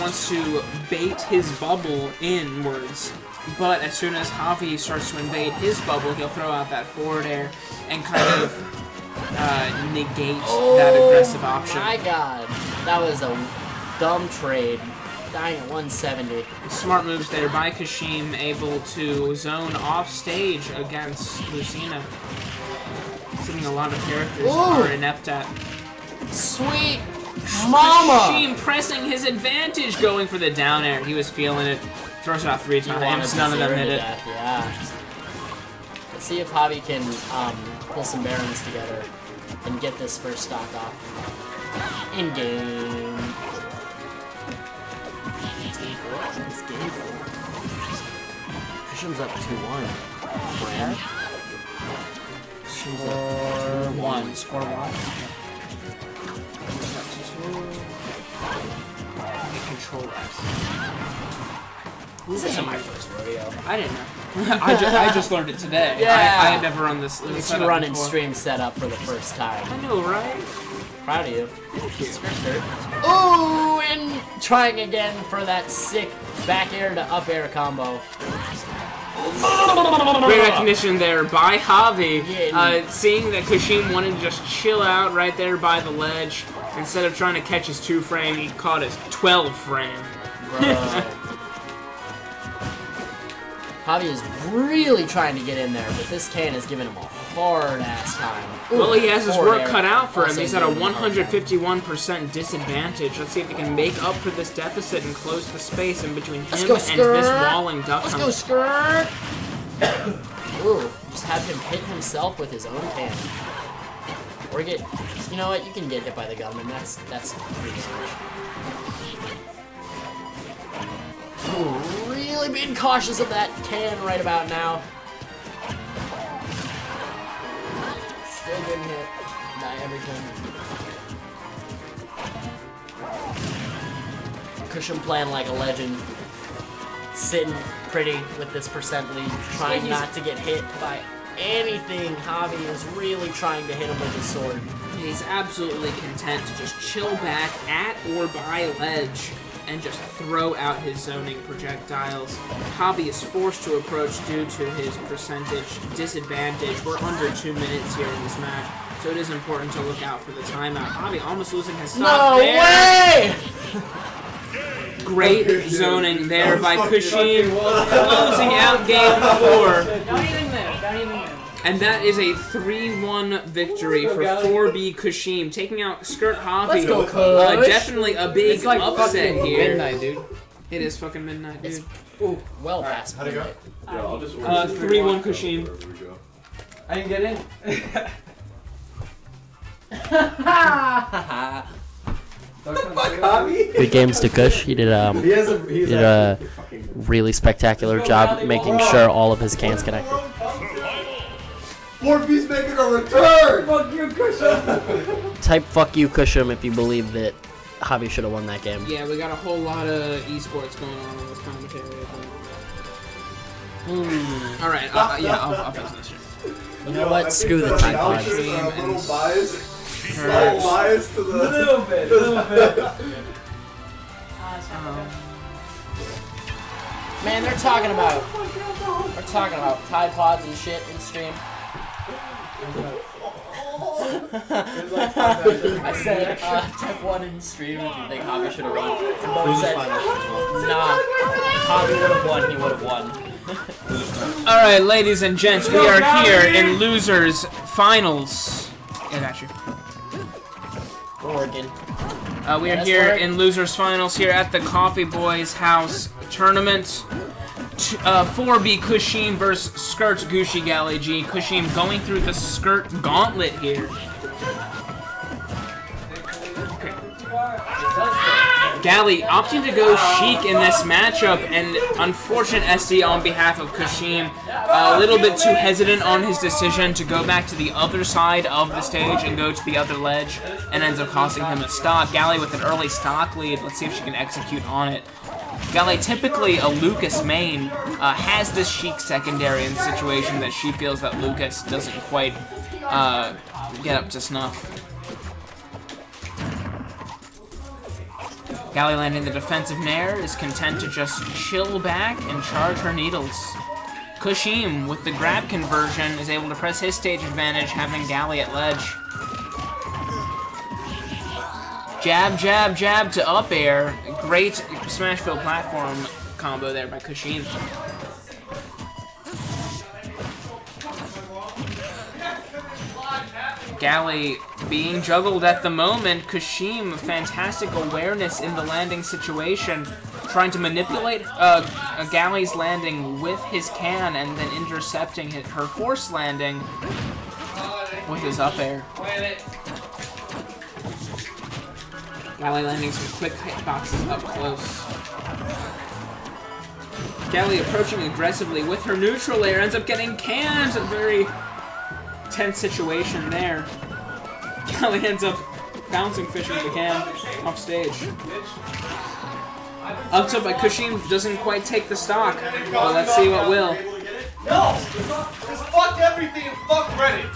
wants to bait his bubble inwards, but as soon as Javi starts to invade his bubble, he'll throw out that forward air and kind of negate that aggressive option. Oh my god, that was a dumb trade. Dying at 170. Smart moves there by Qushim, able to zone off stage against Lucina. Something a lot of characters are inept at. Sweet mama! Qushim pressing his advantage, going for the down air. He was feeling it. Throws it out 3 You wanted times. to None of them zero hit to it. death, yeah. Let's see if Javi can pull some barons together and get this first stock off. In game. It's game 4. It's game 4. Qushim's up 2-1. Brad? Score 1. Score 1. Control F. This isn't my first rodeo. I didn't know. I just learned it today. Yeah. I had never run this. You should setup run in before. stream setup for the first time. I know, right? Proud of you. Ooh, and trying again for that sick back air to up air combo. Great recognition there by Javi, Yeah. seeing that Qushim wanted to just chill out right there by the ledge. Instead of trying to catch his 2 frame, he caught his 12 frame. Javi is really trying to get in there, but this can is giving him a hard-ass time. Ooh, Well, he has his forward work air. cut out for him. Also He's at a giving him hard time. 151% disadvantage. Let's see if he can make up for this deficit and close the space in between him go, and this Skirt. walling Duck Let's Hunt. go, Skirt! Ooh, just have him hit himself with his own can. Or get, you know what, you can get hit by the gunman, that's pretty much. Ooh, really really being cautious of that can right about now. Still getting hit by everything. Qushim playing like a legend. Sitting pretty with this percent lead, trying not to get hit by anything. Javi is really trying to hit him with his sword. He's absolutely content to just chill back at or by ledge and just throw out his zoning projectiles. Javi is forced to approach due to his percentage disadvantage. We're under 2 minutes here in this match, so it is important to look out for the timeout. Javi almost losing his stop there. way! Great zoning there by Qushim, closing out game 4. Don't even move. Don't even move. And that is a 3-1 victory for 4B Qushim, taking out Skirt Javi. Let's go, Kush. Definitely a big It's like upset fucking here. midnight, dude. It is fucking midnight, dude. Ooh, well past. How'd it go? Yeah, I'll just 3-1 Qushim. Wherever we go. I didn't get in. Good games to Kush. He did a really spectacular job making sure all of his cans connected. 4B's making a return! Fuck you, Qushim. Type fuck you Qushim if you believe that Javi should have won that game. Yeah, we got a whole lot of esports going on in this commentary. Alright, yeah, I'll fix this shit. You know what? Screw the Tide Pods. A little biased. Hurts. Slight bias to the... Little bit. Man, they're talking about Tide Pods and shit in stream. I said type 1 in stream if you think Javi should have won. And Bo said, nah, Javi would have won, he would have won. Alright, ladies and gents, we are here in Losers Finals. Yeah, got you. We're working. We are here in Losers Finals here at the Coffee Boys House Tournament. 4B Qushim versus Skirt Gucci Galley G. Qushim going through the Skirt Gauntlet here. Galley opting to go Sheik in this matchup, and unfortunate SD on behalf of Qushim, a little bit too hesitant on his decision to go back to the other side of the stage and go to the other ledge, and ends up costing him a stock. Galley with an early stock lead. Let's see if she can execute on it. Galley, typically a Lucas main, has this Sheik secondary in the situation that she feels that Lucas doesn't quite get up to snuff. Galley landing the defensive nair, is content to just chill back and charge her needles. Qushim, with the grab conversion, is able to press his stage advantage, having Galley at ledge. Jab, jab, jab to up air. Great Smashville platform combo there by Qushim. Galley being juggled at the moment. Qushim, fantastic awareness in the landing situation, trying to manipulate Galley's landing with his can and then intercepting her force landing with his up air. Galley landing some quick hitboxes up close. Galley approaching aggressively with her neutral air, ends up getting canned. A very tense situation there. Galley ends up bouncing fishing the can off stage. Up tilt by Qushim, doesn't quite take the stock, but let's see what will. No! Just fuck everything and fuck Reddit.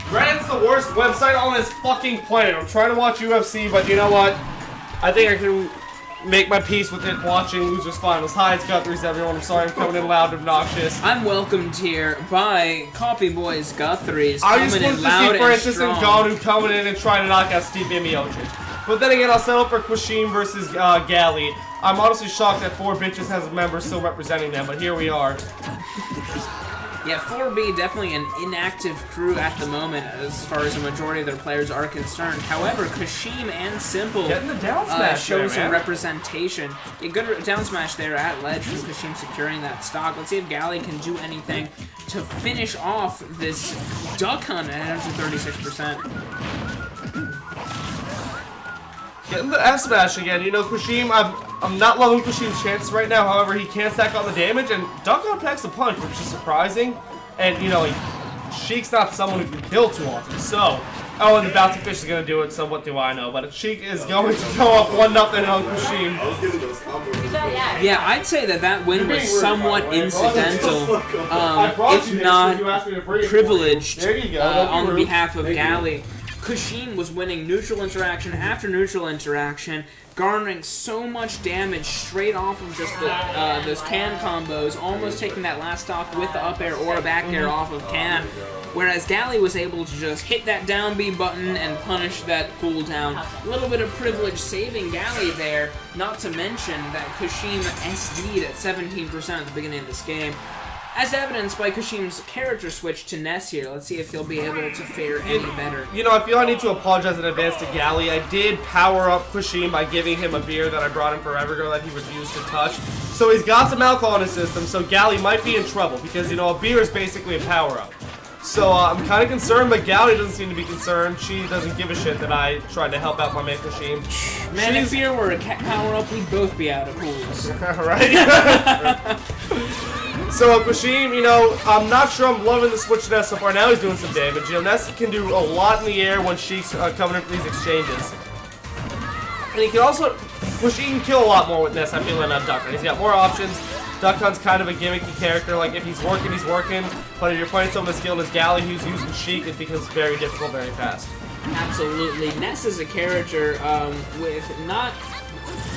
Reddit's the worst website on this fucking planet. I'm trying to watch UFC, but you know what? I think I can make my peace with it watching Losers Finals. Hi, it's Guthrie's, everyone. I'm sorry I'm coming in loud and obnoxious. I'm welcomed here by Coffee Boys Guthrie's, I coming just in want to loud see Francis and strong. Gonu coming in and trying to knock out Steve Miocic. But then again, I'll settle for Qushim versus Galley. I'm honestly shocked that 4 Bitches has members still representing them, but here we are. Yeah, 4B definitely an inactive crew at the moment as far as the majority of their players are concerned. However, Qushim and Simple Getting the down smash show there, some man. representation. A good down smash there at ledge from Qushim securing that stock. Let's see if Galley can do anything to finish off this duck hunt at 136%. Getting the F smash again. You know, Qushim, I'm not loving Qushim's chances right now. However, he can stack all the damage, and duck on packs a punch, which is surprising. And, you know, like, Sheik's not someone who can kill too often, so... Oh, and the Bouncy Fish is going to do it, so what do I know? But Sheik is going to go up 1-0 on Qushim. I was getting those combos. Yeah, I'd say that win was somewhat incidental, if not privileged, on the behalf of Galley. Qushim was winning neutral interaction after neutral interaction, garnering so much damage straight off of just those can combos, almost taking that last stock with the up air or a back air off of can. Whereas Galley was able to just hit that down B button and punish that cooldown. A little bit of privilege saving Galley there, not to mention that Qushim SD'd at 17% at the beginning of this game. As evidenced by Qushim's character switch to Ness here. Let's see if he'll be able to fare any better. You know, I feel I need to apologize in advance to Galley. I did power up Qushim by giving him a beer that I brought him forever ago that he refused to touch. So he's got some alcohol in his system, so Galley might be in trouble because, you know, a beer is basically a power-up. So I'm kind of concerned, but Galley doesn't seem to be concerned. She doesn't give a shit that I tried to help out my man Qushim. Man, if beer were a power-up, we'd both be out of pools. Right? So Qushim, you know, I'm not sure I'm loving the switch to Ness so far. Now he's doing some damage. You know, Ness can do a lot in the air when she's coming in for these exchanges. And he can also, Qushim can kill a lot more with Ness, I feel, than Duck Hunt. He's got more options. Duck Hunt's kind of a gimmicky character. Like, if he's working, he's working. But if you're playing someone as skilled as Galley who's using Sheik, it becomes very difficult very fast. Absolutely. Ness is a character with not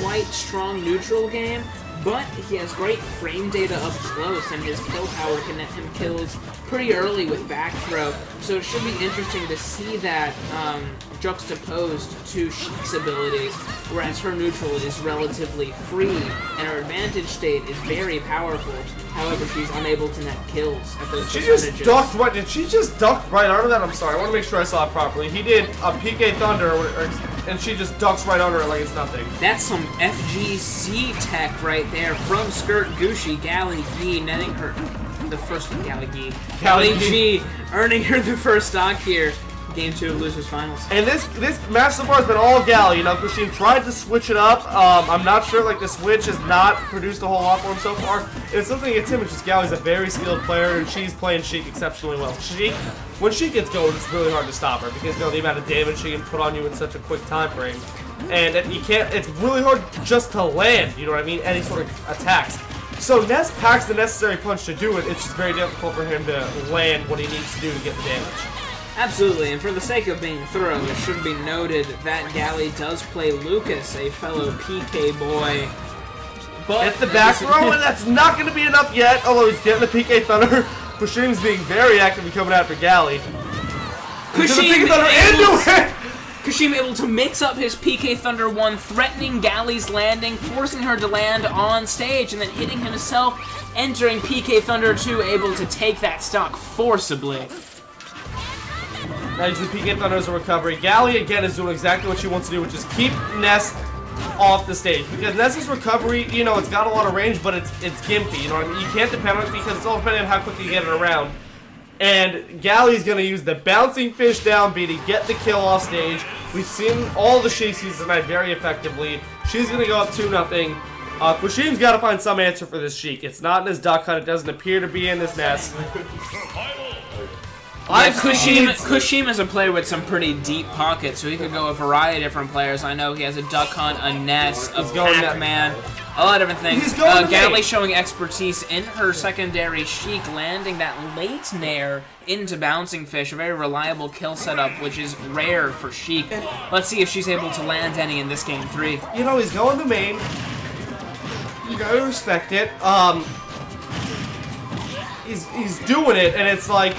quite strong neutral game, but he has great frame data up close, and his kill power can net him kills pretty early with back throw. So it should be interesting to see that juxtaposed to Sheik's abilities, whereas her neutral is relatively free, and her advantage state is very powerful. However, she's unable to net kills at those percentages. She just ducked right. Did she just duck right under that? I'm sorry. I want to make sure I saw it properly. He did a PK Thunder, and she just ducks right under it like it's nothing. That's some FGC tech right there from Skirt Gucci. Galley G netting her the first Galley G earning her the first stock here. Game 2 of Losers Finals. And this match so far has been all Galley. You know, Qushim tried to switch it up. I'm not sure, like, the switch has not produced a whole lot for him so far. It's something against him, which is Galley's a very skilled player, and she's playing Sheik exceptionally well. When she gets going, it's really hard to stop her because, you know, the amount of damage she can put on you in such a quick time frame. And you can't, it's really hard just to land, you know what I mean, any sort of attacks. So Ness packs the necessary punch to do it. It's just very difficult for him to land what he needs to do to get the damage. Absolutely, and for the sake of being thorough, it should be noted that Galley does play Lucas, a fellow PK boy. But it's the back throw, and that's not going to be enough yet, although he's getting the PK Thunder. Qushim's being very active and coming after Galley. Qushim able to mix up his PK Thunder 1, threatening Galley's landing, forcing her to land on stage, and then hitting himself, entering PK Thunder 2, able to take that stock forcibly. Now using PK Thunder as a recovery. Galley, again, is doing exactly what she wants to do, which is keep Ness off the stage. Because Ness's recovery, you know, it's got a lot of range, but it's gimpy, you know what I mean? You can't depend on it because it's all depending on how quickly you get it around. And Galley's going to use the bouncing fish down B to get the kill off stage. We've seen all the Sheiks use tonight very effectively. She's going to go up 2-0. Qushim's got to find some answer for this Sheik. It's not in his Duck Hunt. It doesn't appear to be in this Ness. Yeah, Qushim is a player with some pretty deep pockets, so he could go a variety of different players. I know he has a Duck Hunt, a Ness, a Pac-Man, a lot of different things. Galley showing expertise in her secondary Sheik, landing that late nair into Bouncing Fish, a very reliable kill setup, which is rare for Sheik. Let's see if she's able to land any in this game 3. You know, he's going to main. You gotta respect it. He's doing it, and it's like,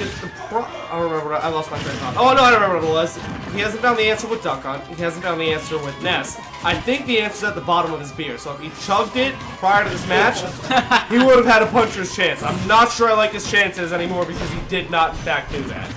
I don't remember I lost my train of thought. Oh, no, I don't remember what it was. He hasn't found the answer with Duck Hunt. He hasn't found the answer with Ness. I think the answer's at the bottom of his beer, so if he chugged it prior to this match, he would have had a puncher's chance. I'm not sure I like his chances anymore because he did not, in fact, do that.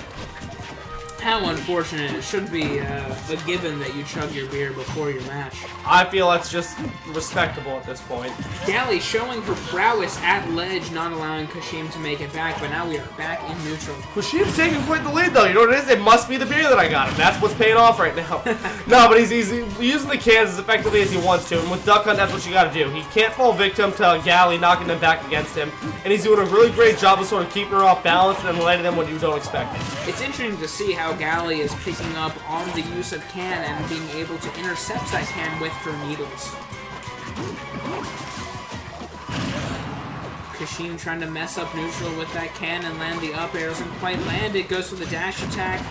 How unfortunate. It should be a given that you chug your beer before your match. I feel that's just respectable at this point. Gally showing her prowess at ledge, not allowing Qushim to make it back, but now we are back in neutral. Qushim's taking quite the lead, though. You know what it is? It must be the beer that I got him. That's what's paying off right now. No, but he's using the cans as effectively as he wants to, and with Duck Hunt, that's what you gotta do. He can't fall victim to Gally knocking them back against him, and he's doing a really great job of sort of keeping her off balance and then letting them when you don't expect it. It's interesting to see how Gally is picking up on the use of can and being able to intercept that can with her needles. Qushim trying to mess up neutral with that can and land the up air. Doesn't quite land. It goes for the dash attack.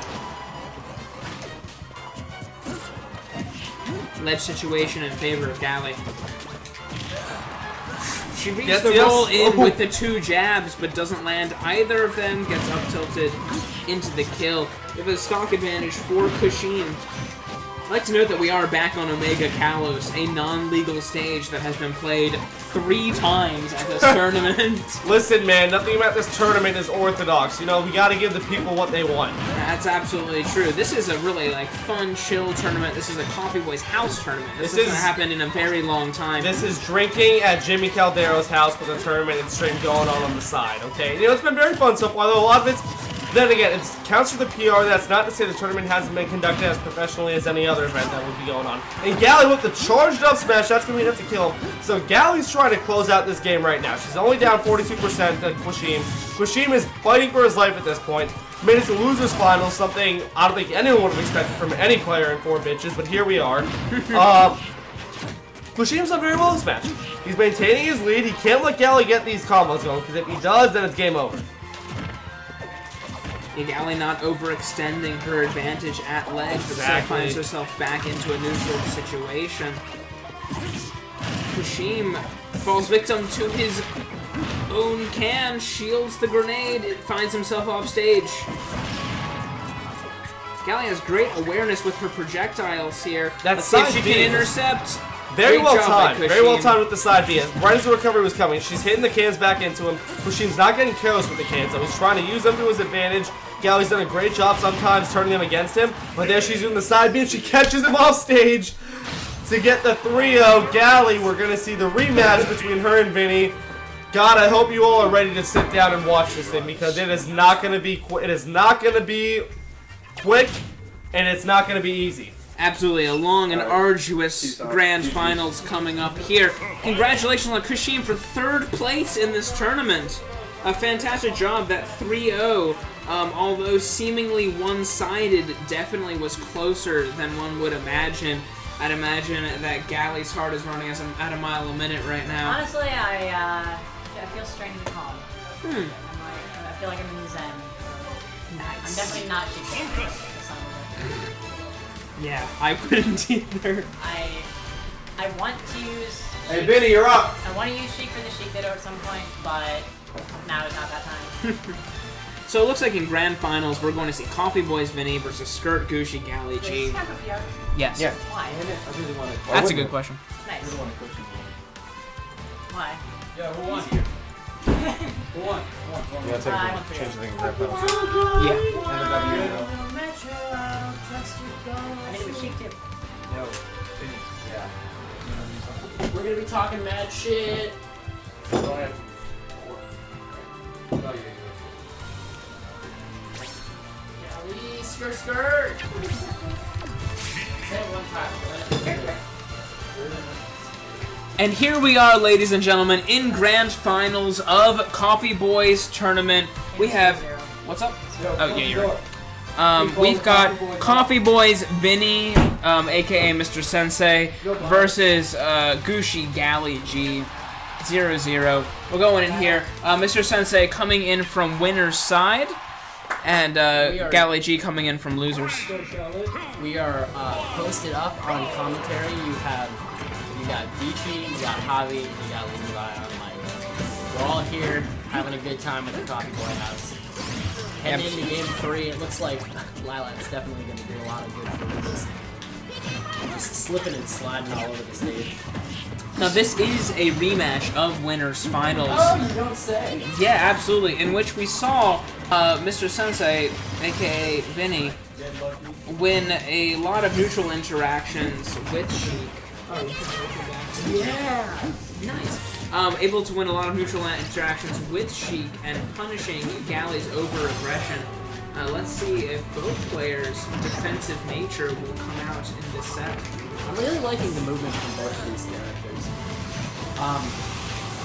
Ledge situation in favor of Gally. She reads the roll in with the 2 jabs, but doesn't land either of them. Gets up tilted into the kill. We have a stock advantage for Qushim. I'd like to note that we are back on Omega Kalos, a non-legal stage that has been played 3 times at this tournament. Listen, man, nothing about this tournament is orthodox. You know, we gotta give the people what they want. That's absolutely true. This is a really, like, fun, chill tournament. This is a Coffee Boys house tournament. This hasn't happened in a very long time. This is drinking at Jimmy Caldero's house with a tournament and stream going on the side, okay? You know, it's been very fun so far, though a lot of it's... Then again, it counts for the PR. That's not to say the tournament hasn't been conducted as professionally as any other event that would be going on. And Gally with the charged up smash, that's going to be enough to kill him. So Gally's trying to close out this game right now. She's only down 42% to Qushim. Qushim is fighting for his life at this point. Made it to losers finals, something I don't think anyone would have expected from any player in 4 bitches, but here we are. Qushim's done very well this match. He's maintaining his lead. He can't let Gally get these combos going, because if he does, then it's game over. Gally not overextending her advantage at ledge, but still finds herself back into a neutral situation. Qushim falls victim to his own can, shields the grenade, it finds himself off stage. Gally has great awareness with her projectiles here. Let's see if she can intercept. Very well timed with the side B. Right as the recovery was coming, she's hitting the cans back into him. Qushim's not getting careless with the cans, though. He's trying to use them to his advantage. Gally's done a great job sometimes turning them against him, but there she's doing the side B and she catches him off stage to get the 3-0. Gally, we're going to see the rematch between her and Vinnie. God, I hope you all are ready to sit down and watch this thing, because it is not going to be quick, and it's not going to be easy. Absolutely, a long and arduous grand finals coming up here. Congratulations on Qushim for 3rd place in this tournament. A fantastic job. That 3-0, although seemingly one-sided, definitely was closer than one would imagine. I'd imagine that Gally's heart is running at a mile a minute right now. Honestly, I feel strangely calm. I feel like I'm in the zen. Nice. I'm definitely not cheating. Yeah, I wouldn't either. I want to use... Hey, Vinny, you're up! I want to use Sheik for the Sheik Ditto at some point, but now is not that time. So it looks like in grand finals, we're going to see Coffee Boys Vinnie versus Skirt Gucci Gally G. Yes. Yeah. Why? I really want to... That's a good question. Nice. I really want to coach you. Why? Yeah, who won? Who won? Yeah, I want change the thing. Yeah. And the W, you know. I think it was Sheik too. No, Vinny. Yeah. We're gonna be talking mad shit. Don't have to. No, yeah. Gally, skirt, skirt. Say it one time, right? And here we are, ladies and gentlemen, in grand finals of Coffee Boys tournament. We have... What's up? Oh, yeah, you're right. We've got Coffee Boys Vinnie, aka Mr. Sensei, versus Gucci Gally G 0-0. We're going in here. Mr. Sensei coming in from winner's side, and Gally G coming in from losers. We are posted up on commentary. You got Vici, you got Javi, and you got Levi on mic. We're all here having a good time at the Coffee Boy house. Heading into game 3, it looks like Lila's definitely going to do a lot of good for us. Just slipping and sliding all over the stage. Now this is a rematch of winners finals. Oh, you don't say. Yeah, absolutely. In which we saw Mr. Sensei, aka Vinnie, win a lot of neutral interactions with Sheik. Oh, you can work it back. Yeah! Nice. Able to win a lot of neutral interactions with Sheik and punishing Galley's over-aggression. Let's see if both players' defensive nature will come out in this set. I'm really liking the movement from both of these characters.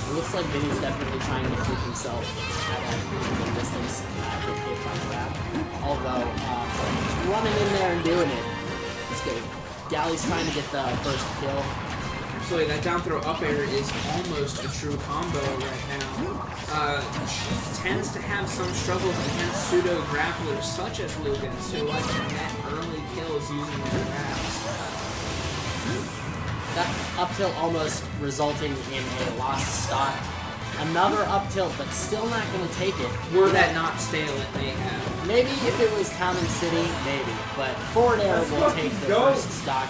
It looks like Vinny's definitely trying to keep himself at a reasonable distance with Cape on grab. Although, running in there and doing it is good. Galley's trying to get the first kill. Absolutely, that down throw up air is almost a true combo right now. She tends to have some struggles against pseudo grapplers such as Lucas, who like to net early kills using their grabs. That up tilt almost resulting in a lost stock. Another up tilt, but still not going to take it. Were that not stale, it may have. Maybe if it was Town and City, maybe. But forward air will take the first stock.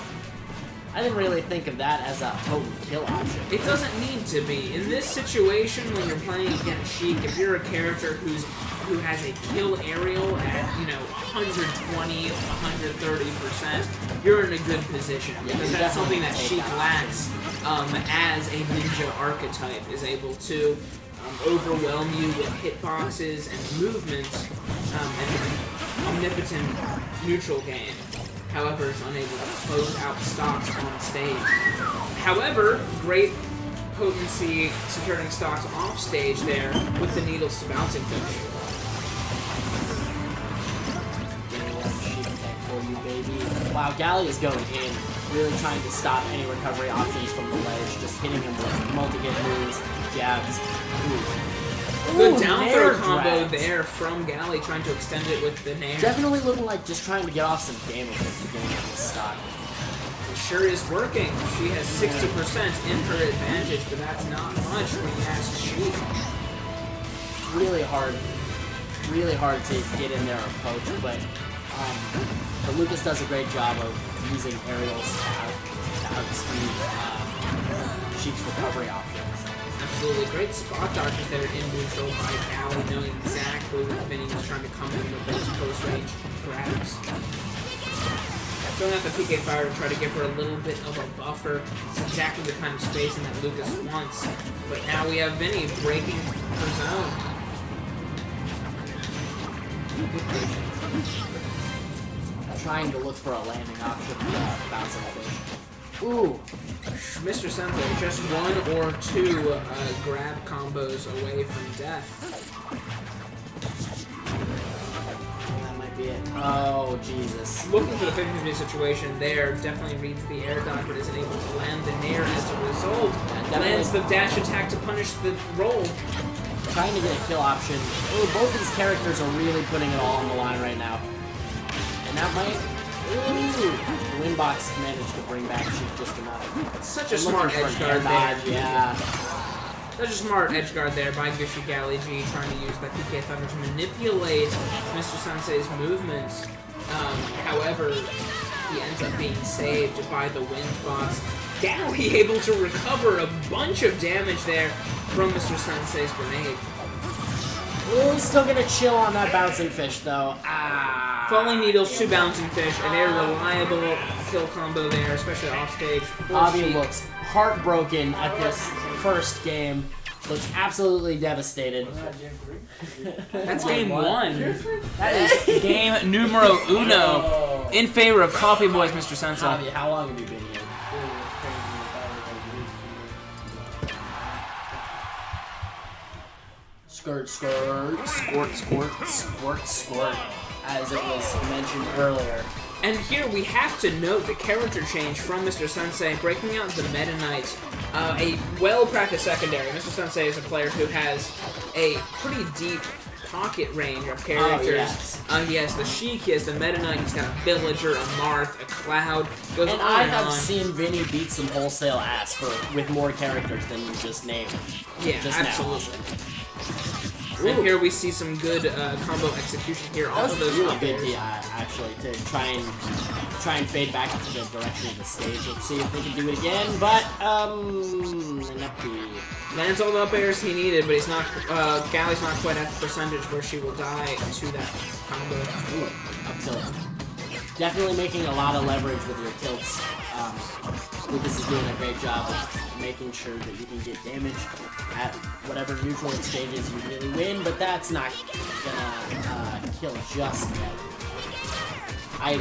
I didn't really think of that as a potent kill option. It doesn't need to be. In this situation, when you're playing against Sheik, if you're a character who has a kill aerial at, you know, 120, 130%, you're in a good position. Because that's something that Sheik lacks as a ninja archetype, is able to overwhelm you with hitboxes and movement and omnipotent neutral game. However, it's unable to close out stocks on stage. However, great potency securing stocks off stage there with the needles to bouncing finish. Wow, Galley is going in, really trying to stop any recovery options from the ledge, just hitting him with multi-hit moves, jabs. Good down throw combo there from Galley, trying to extend it with the nair. Definitely looking like just trying to get off some damage with the game of this stock. It sure is working. She has 60% in her advantage, but that's not much when you ask Sheik. Really hard to get in their approach, but Lucas does a great job of using aerials to outspeed Sheik's recovery options. Absolutely great spot dodges there in neutral by Galley, knowing exactly what Vinnie was trying to come in with those close-range grabs. Throwing out the PK Fire to try to give her a little bit of a buffer. It's exactly the kind of spacing that Lucas wants. But now we have Vinnie breaking her zone. Trying to look for a landing option for bouncing fish. Ooh. Mr. Sensei, just one or two grab combos away from death. That might be it. Oh, Jesus. Looking for the 50-50 situation there, definitely reads the air dodge, but isn't able to land the nair as a result. Lands the dash attack to punish the roll. Trying to get a kill option. Ooh, both of these characters are really putting it all on the line right now. And that might... Ooh! The Windbox managed to bring back Sheik just enough. Such a smart edge guard there. Yeah. Such a smart edge guard there by Gushi Galley G, trying to use that PK Thunder to manipulate Mr. Sensei's movements. However, he ends up being saved by the Windbox. Galley able to recover a bunch of damage there from Mr. Sensei's grenade. Ooh, still gonna chill on that bouncing fish though. Ah. Falling needles to bouncing fish, a very reliable kill combo there, especially off stage. Bobby looks heartbroken at this first game. Looks absolutely devastated. That's game one. That is game numero uno in favor of Coffee Boys, Mr. Sensei. Bobby, how long have you been here? Skirt, skirt, squirt, squirt, squirt, squirt, as it was mentioned earlier. And here we have to note the character change from Mr. Sensei, breaking out the Meta Knight, a well-practiced secondary. Mr. Sensei is a player who has a pretty deep pocket range of characters. Oh, yes. He has the Sheik, he has the Meta Knight, he's got a Villager, a Marth, a Cloud, goes and on I and have on. seen Vinny beat some wholesale ass with more characters than you just named. Yeah, just absolutely. Now. And here we see some good combo execution here. That All was of those really good good, actually, to try and fade back into the direction of the stage. Let's see if they can do it again, but lands all the up airs he needed, but he's not. Galley's not quite at the percentage where she will die to that combo. Ooh, up tilt. definitely making a lot of leverage with your tilts. Lucas is doing a great job of making sure that you can get damage at whatever neutral exchanges you really win, but that's not gonna kill just yet. I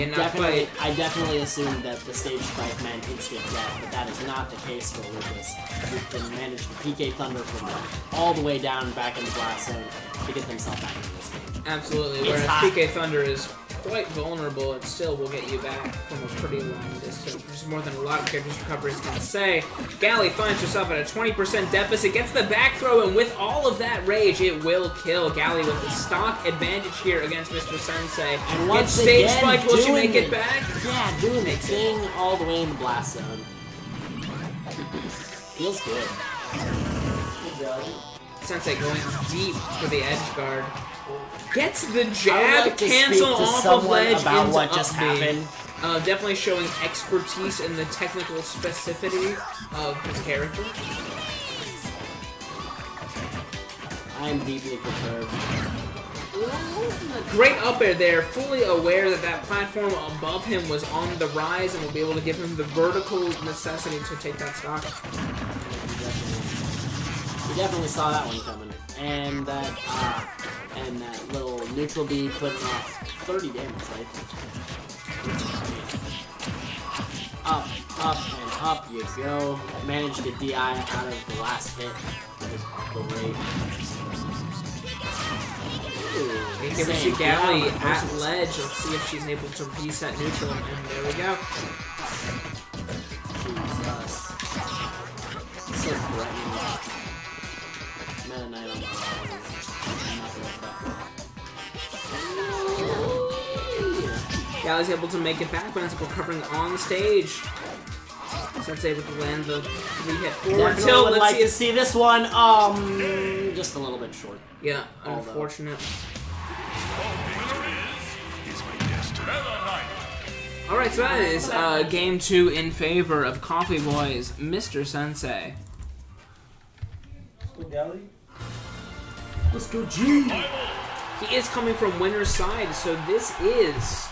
definitely assumed that the stage spike meant instant death, but that is not the case for Lucas. He can manage to PK Thunder from all the way down back in the blast zone to get themselves back into this game. Absolutely, whereas PK Thunder is quite vulnerable, it still will get you back from a pretty long distance, which is more than a lot of characters' recoveries can say. Gally finds herself at a 20% deficit, gets the back throw, and with all of that rage, it will kill. Gally with the stock advantage here against Mr. Sensei. And once stage again, spike, will she make it back? Yeah, doing the thing all the way in the blast zone. Feels good. Sensei going deep for the edge guard. Gets the jab, like cancel off of ledge about into what just up B. happened. Definitely showing expertise in the technical specificity of his character. I am deeply perturbed. Great up air there, fully aware that that platform above him was on the rise and will be able to give him the vertical necessity to take that stock. We definitely saw that one coming. And that little neutral B putting off 30 damage, right? Up, and up you go. Managed to DI out of the last hit. It was great. You can see Gally at ledge. Let's see if she's able to reset neutral, and there we go. Jesus. So threatening. Meta Knight on my Gally's able to make it back, but ends up recovering on stage. Sensei able to land the 3-hit forward tilt. Let's like to see this one. Just a little bit short. Yeah, unfortunate. Alright, so that is game 2 in favor of Coffee Boy's Mr. Sensei. Let's go, Gally. Let's go, G! He is coming from winner's side, so this is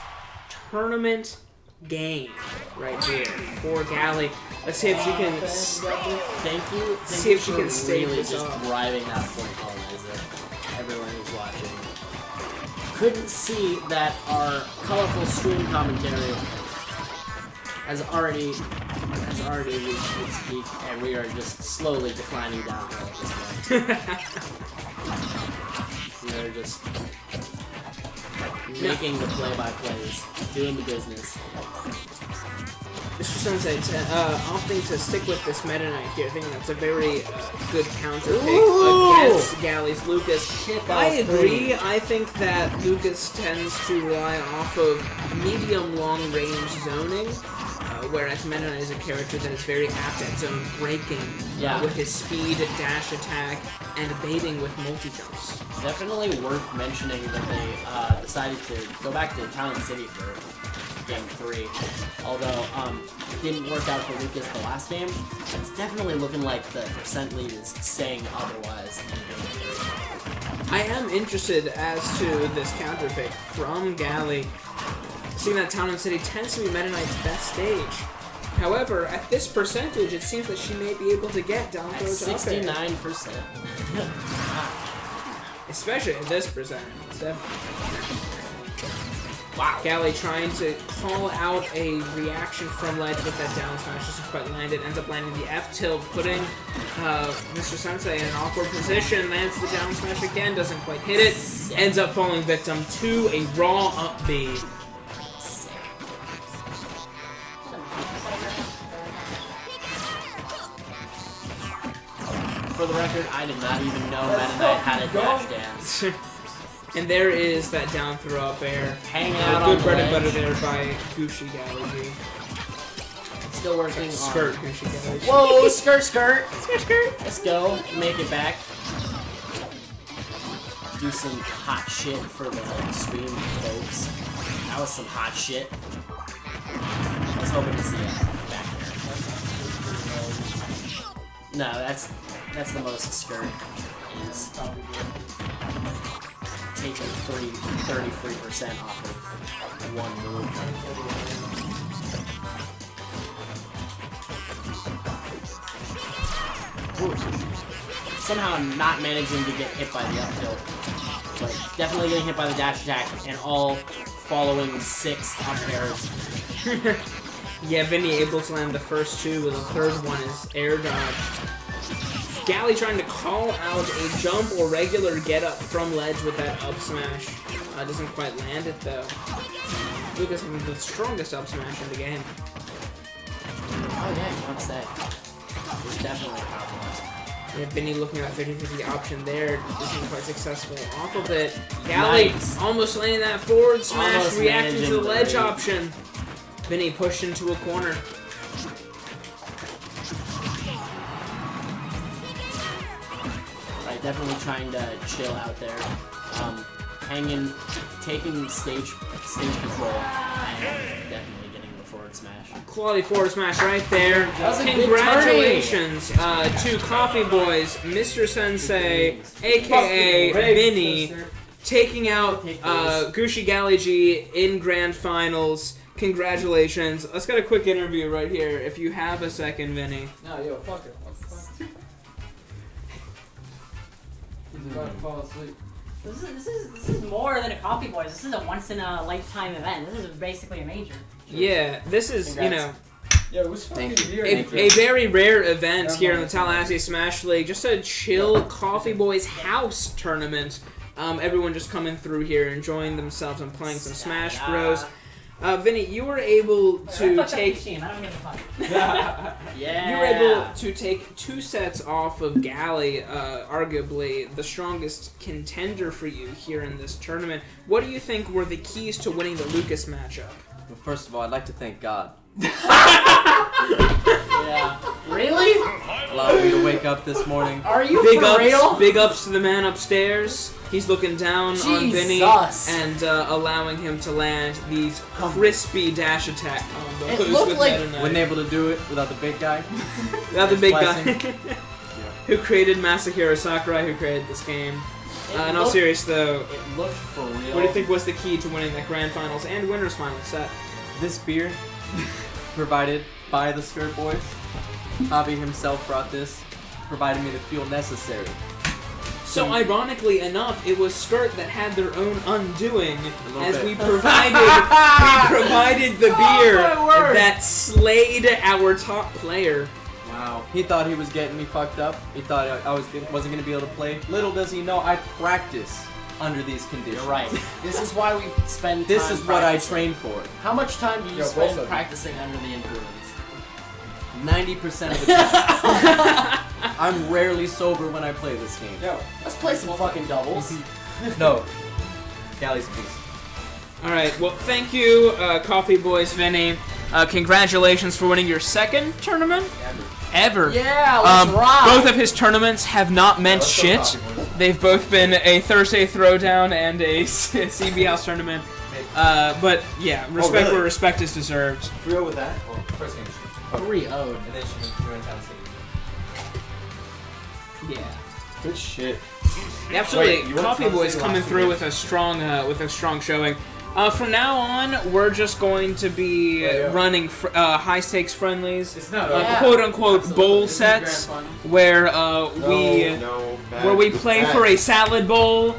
tournament game right here for Gally. Let's see if she can. Thank you. See if she can stay really this just up. driving that point home as everyone who's watching couldn't see that our colorful stream commentary has already reached its peak, and we are just slowly declining downhill at this point. We are just making the play-by-plays, doing the business. Mr. Sensei opting to stick with this Meta Knight here. I think that's a very good counter pick against Gally's Lucas. I agree. I think that Lucas tends to rely off of medium-long range zoning, whereas Meta Knight is a character that is very apt at zone breaking with his speed, dash attack, and baiting with multi-jumps. Definitely worth mentioning that they decided to go back to Town City for game 3. Although it didn't work out for Lucas the last game, it's definitely looking like the percent lead is saying otherwise in game 3. I am interested as to this counter pick from Gally, seeing that Town and City tends to be Meta Knight's best stage. However, at this percentage, it seems that she may be able to get down throw to 69%. Especially at this percentage. Wow. Gally trying to call out a reaction from ledge with that down smash, doesn't quite land it, ends up landing the F tilt, putting Mr. Sensei in an awkward position, lands the down smash again, doesn't quite hit it, ends up falling victim to a raw up B. For the record, I did not even know Meta Knight had a dash dance. And there is that down throw up air. Hanging out good on bread the and butter ledge. there by Gucci Gally. Still working Skirt on. Gucci Gally. Whoa, skirt, skirt! Let's go, make it back. Do some hot shit for the stream folks. That was some hot shit. I was hoping to see that back there. No, that's the most skirt is. taking 33% off of one move. Ooh. Somehow I'm not managing to get hit by the up tilt, but definitely getting hit by the dash attack and all following 6 up airs. Yeah, Vinnie able to land the first 2, with the third one is air dodge. Gally trying to call out a jump or regular get up from ledge with that up smash. Doesn't quite land it though. Lucas having the strongest up smash in the game. Oh yeah, you want to say. It's definitely a powerful. Yeah, Vinnie looking at that 50-50 option there, isn't quite successful off of it. Gally Nice. almost landing that forward smash, Almost reacting to managing the the ledge read. option. Vinnie pushed into a corner. Right, definitely trying to chill out there. Hanging, taking stage control, and definitely getting the forward smash. Quality forward smash right there. was a big Congratulations to Coffee Boys, Mr. Sensei, aka Vinnie, taking out Gushi Gally G in Grand Finals. Congratulations. Let's get a quick interview right here, if you have a second, Vinnie. No, yo, fuck it. What the fuck? He's about to fall asleep. This is more than a Coffee Boys. This is a once in a lifetime event. This is basically a major. Yeah, this is, you know, Yeah, it was fucking weird. a very rare event here in the Tallahassee Smash League. Just a chill Coffee Boys house tournament. Everyone just coming through here, enjoying themselves and playing some Smash Bros. Vinnie, you were able to take... Qushim. I don't give a fuck. Yeah. You were able to take 2 sets off of Gally, arguably the strongest contender for you here in this tournament. What do you think were the keys to winning the Lucas matchup? Well, first of all, I'd like to thank God. Yeah. Really? Allowed me to wake up this morning. Are you Big for ups, real? big ups to the man upstairs. He's looking down on Vinnie Jesus. and allowing him to land these crispy dash attack combos. It looked with like- Meta Knight. Wasn't able to do it without the big guy. Without the big guy Blessing. who created Masahiro Sakurai, who created this game. In all seriousness, though, It looked for real. what do you think was the key to winning that Grand Finals and Winners Finals set? This beer, provided by the Skirt Boys. Javi himself brought this, provided me the fuel necessary. So ironically enough, it was Skirt that had their own undoing, as bit. we provided the beer that slayed our top player. Wow. He thought he was getting me fucked up. He thought I wasn't going to be able to play. Little does he know, I practice under these conditions. You're right. This is why we spend time This is what I practicing. train for. How much time do you Yo, spend both of you. practicing under the influence? 90% of the time. I'm rarely sober when I play this game. Yo, Let's play some fucking doubles. No. Galleys, please. Alright, well, thank you, Coffee Boys Vinnie. Congratulations for winning your second tournament ever. Yeah, let's rock. Both of his tournaments have not meant shit. They've both been a Thursday Throwdown and a CB House tournament. But yeah, respect really? where respect is deserved. 3-0 with that? Or first game? 3-0'd. And then she went down city. Yeah. Good shit. Absolutely, Wait, you went Coffee Town Boys City coming last through weekend? with a strong showing. From now on, we're just going to be running high stakes friendlies, it's not Yeah. quote unquote bowl This is grand sets, final. where we bad. play for a salad bowl.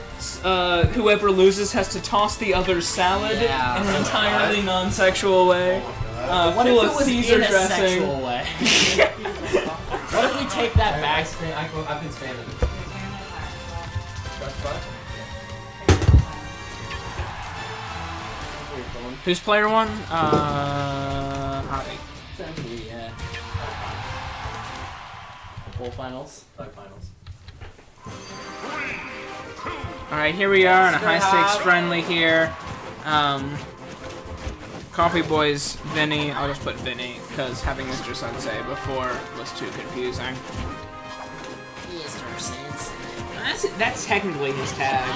Whoever loses has to toss the other's salad Yeah. in an entirely non-sexual way, What full if of it was Caesar in a dressing. sexual way? What if we take that back? I've been spamming. Who's player one? Javi. Yeah. Bowl finals. Finals. Alright, here we are in a high stakes friendly here. Coffee Boys, Vinnie. I'll just put Vinnie, because having Mr. Sensei before was too confusing. Mr. Sensei. That's technically his tag.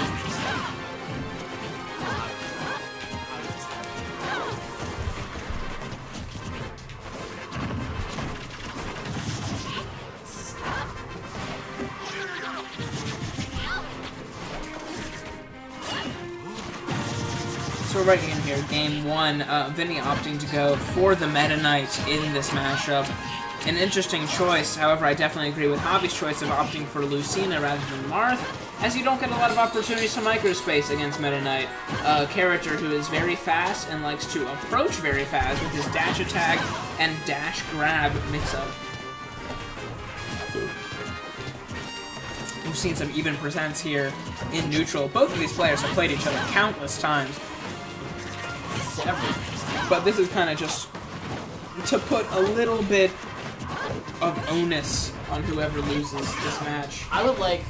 So we're right in here, game 1. Vinnie opting to go for the Meta Knight in this mashup. An interesting choice, however, I definitely agree with Javi's choice of opting for Lucina rather than Marth, as you don't get a lot of opportunities to microspace against Meta Knight, a character who is very fast and likes to approach very fast with his dash attack and dash grab mix-up. We've seen some even presents here in neutral. Both of these players have played each other countless times. But this is kind of just to put a little bit of onus on whoever loses this match. I would like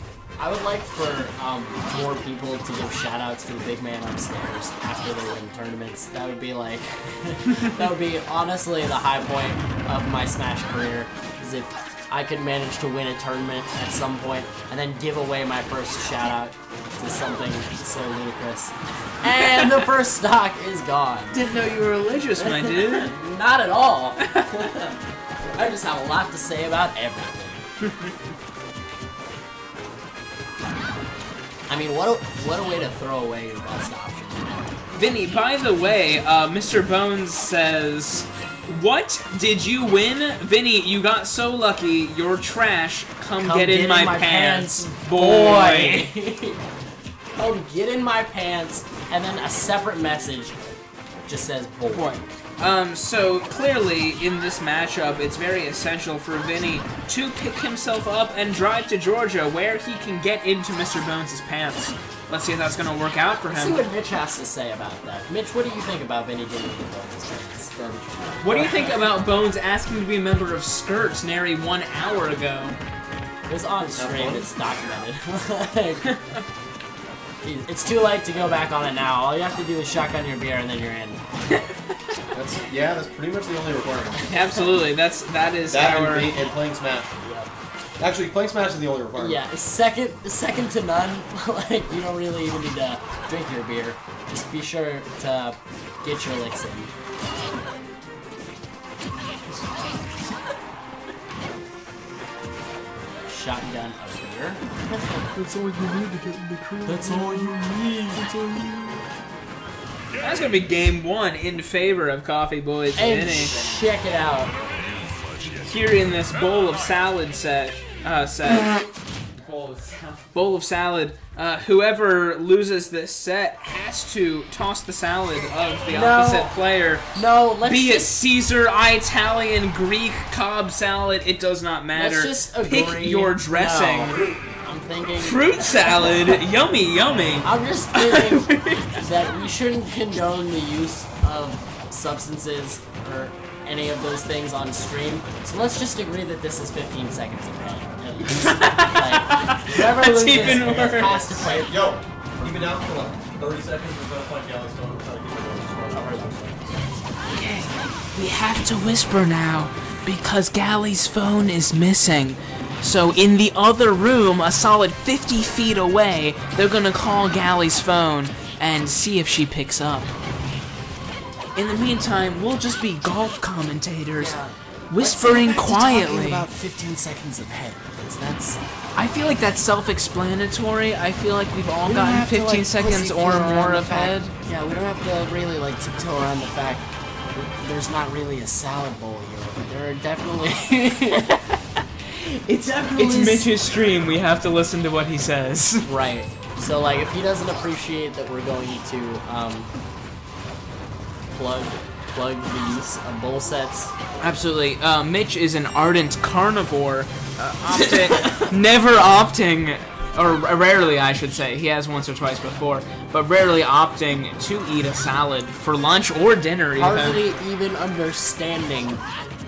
for more people to give shout-outs to the big man upstairs after they win tournaments. That would be like, that would be honestly the high point of my Smash career, is if I could manage to win a tournament at some point and then give away my first shout-out to something so ludicrous. And the first stock is gone. Didn't know you were religious, my dude. Not at all. I just have a lot to say about everything. I mean, what a way to throw away your best option. Vinnie, by the way, Mr. Bones says, "What? Did you win? Vinnie, you got so lucky. You're trash. Come get in my pants, boy." Come get in my pants, and then a separate message just says, boy. So clearly in this matchup, it's very essential for Vinnie to pick himself up and drive to Georgia, where he can get into Mr. Bones' pants. Let's see if that's going to work out for Let's him. see what Mitch has to say about that. Mitch, what do you think about Vinnie getting into Bones' pants? What do you think about Bones asking to be a member of Skirts nary 1 hour ago? It was on stream, it's documented. It's too late to go back on it now. All you have to do is shotgun your beer and then you're in. That's pretty much the only requirement. Absolutely, that is that our... and playing Smash. Actually, playing Smash is the only requirement. Yeah, second to none. Like, you don't really even need to drink your beer. Just be sure to get your licks in. Shotgun a beer. That's all you need to get in the crew. That's all you need. That's all you need. That's going to be game 1 in favor of Coffee Boys And Vinnie. check it out. Here in this bowl of salad bowl of salad. Whoever loses this set has to toss the salad of the opposite player. No, let's Be it just... Caesar, Italian, Greek, Cobb salad, it does not matter. Let's just agree. Pick your dressing. No. I'm thinking... Fruit salad, yummy, yummy. I'm just thinking that we shouldn't condone the use of substances or any of those things on stream. So let's just agree that this is 15 seconds of pain, at least. Like, whoever That's loses even worse. has to play. Yo, even out for like 30 seconds, we're gonna find Yellowstone. Try to get the Okay, we have to whisper now, because Galley's phone is missing. So in the other room, a solid 50 feet away, they're gonna call Galley's phone and see if she picks up. In the meantime, we'll just be golf commentators, whispering quietly. About 15 seconds ahead, because that's... I feel like that's self-explanatory. I feel like we've all gotten 15 seconds or more ahead. Yeah, we don't have to really like tiptoe around the fact that there's not really a salad bowl here, but there are definitely... It's Mitch's stream. We have to listen to what he says. Right. So like, if he doesn't appreciate that we're going to plug the use of bowl sets. Absolutely. Mitch is an ardent carnivore, never opting, or rarely I should say, he has once or twice before, but rarely opting to eat a salad for lunch or dinner even. Hardly even understanding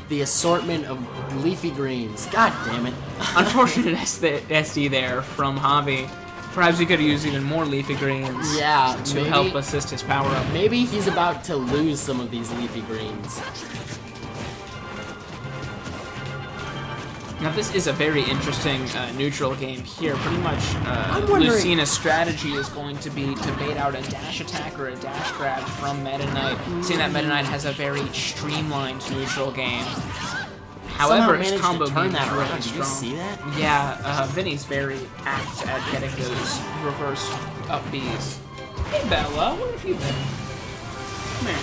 the assortment of leafy greens. God damn it. Unfortunate SD there from Javi. Perhaps he could have used even more leafy greens to help assist his power up. Maybe he's about to lose some of these leafy greens. Now this is a very interesting neutral game here. Pretty much Lucina's strategy is going to be to bait out a dash attack or a dash grab from Meta Knight, seeing that Meta Knight has a very streamlined neutral game. However, his combo game is really strong. Did you see that? Yeah, Vinnie's very apt at getting those reverse up Bs. Hey Bella, what have you been? Come here.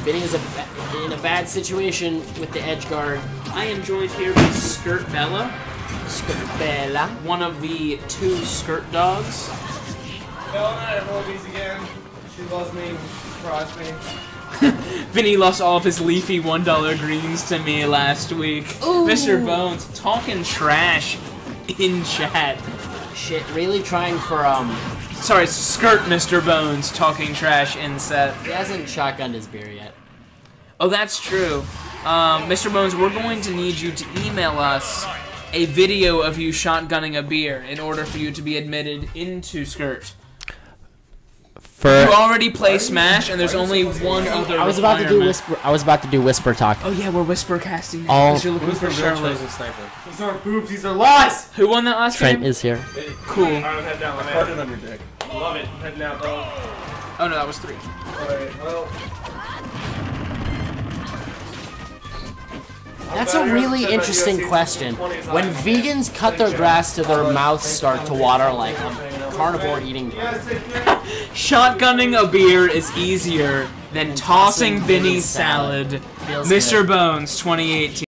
Vinnie is in a bad situation with the edge guard. I am joined here with Skirt Bella, Bella. one of the 2 skirt dogs. Bella and I are movies again. She loves me. Surprised me. Vinny lost all of his leafy $1 greens to me last week. Ooh. Mr. Bones talking trash in chat. Shit, really trying for, Sorry, Skirt Mr. Bones talking trash in set. he hasn't shotgunned his beer yet. Oh, that's true. Mr. Bones, we're going to need you to email us a video of you shotgunning a beer in order for you to be admitted into Skirt. You already play Smash, and there's only one other I was about to do requirement. whisper. I was about to do whisper talk. Oh yeah, we're whisper casting now. Oh. 'Cause you're looking for Charlotte. sniper. These aren't boobs, these are lies! Who won that last Trent game? is here. Cool. Alright, I'm heading down, my man. Pardon on your dick. Love it. I'm heading out, bro. Oh no, that was 3. Alright, well. That's a really interesting question. When vegans cut their grass, do their mouths start to water like a carnivore eating bird? Shotgunning a beer is easier than tossing Vinny's salad. Feels Mr. good. Bones, 2018.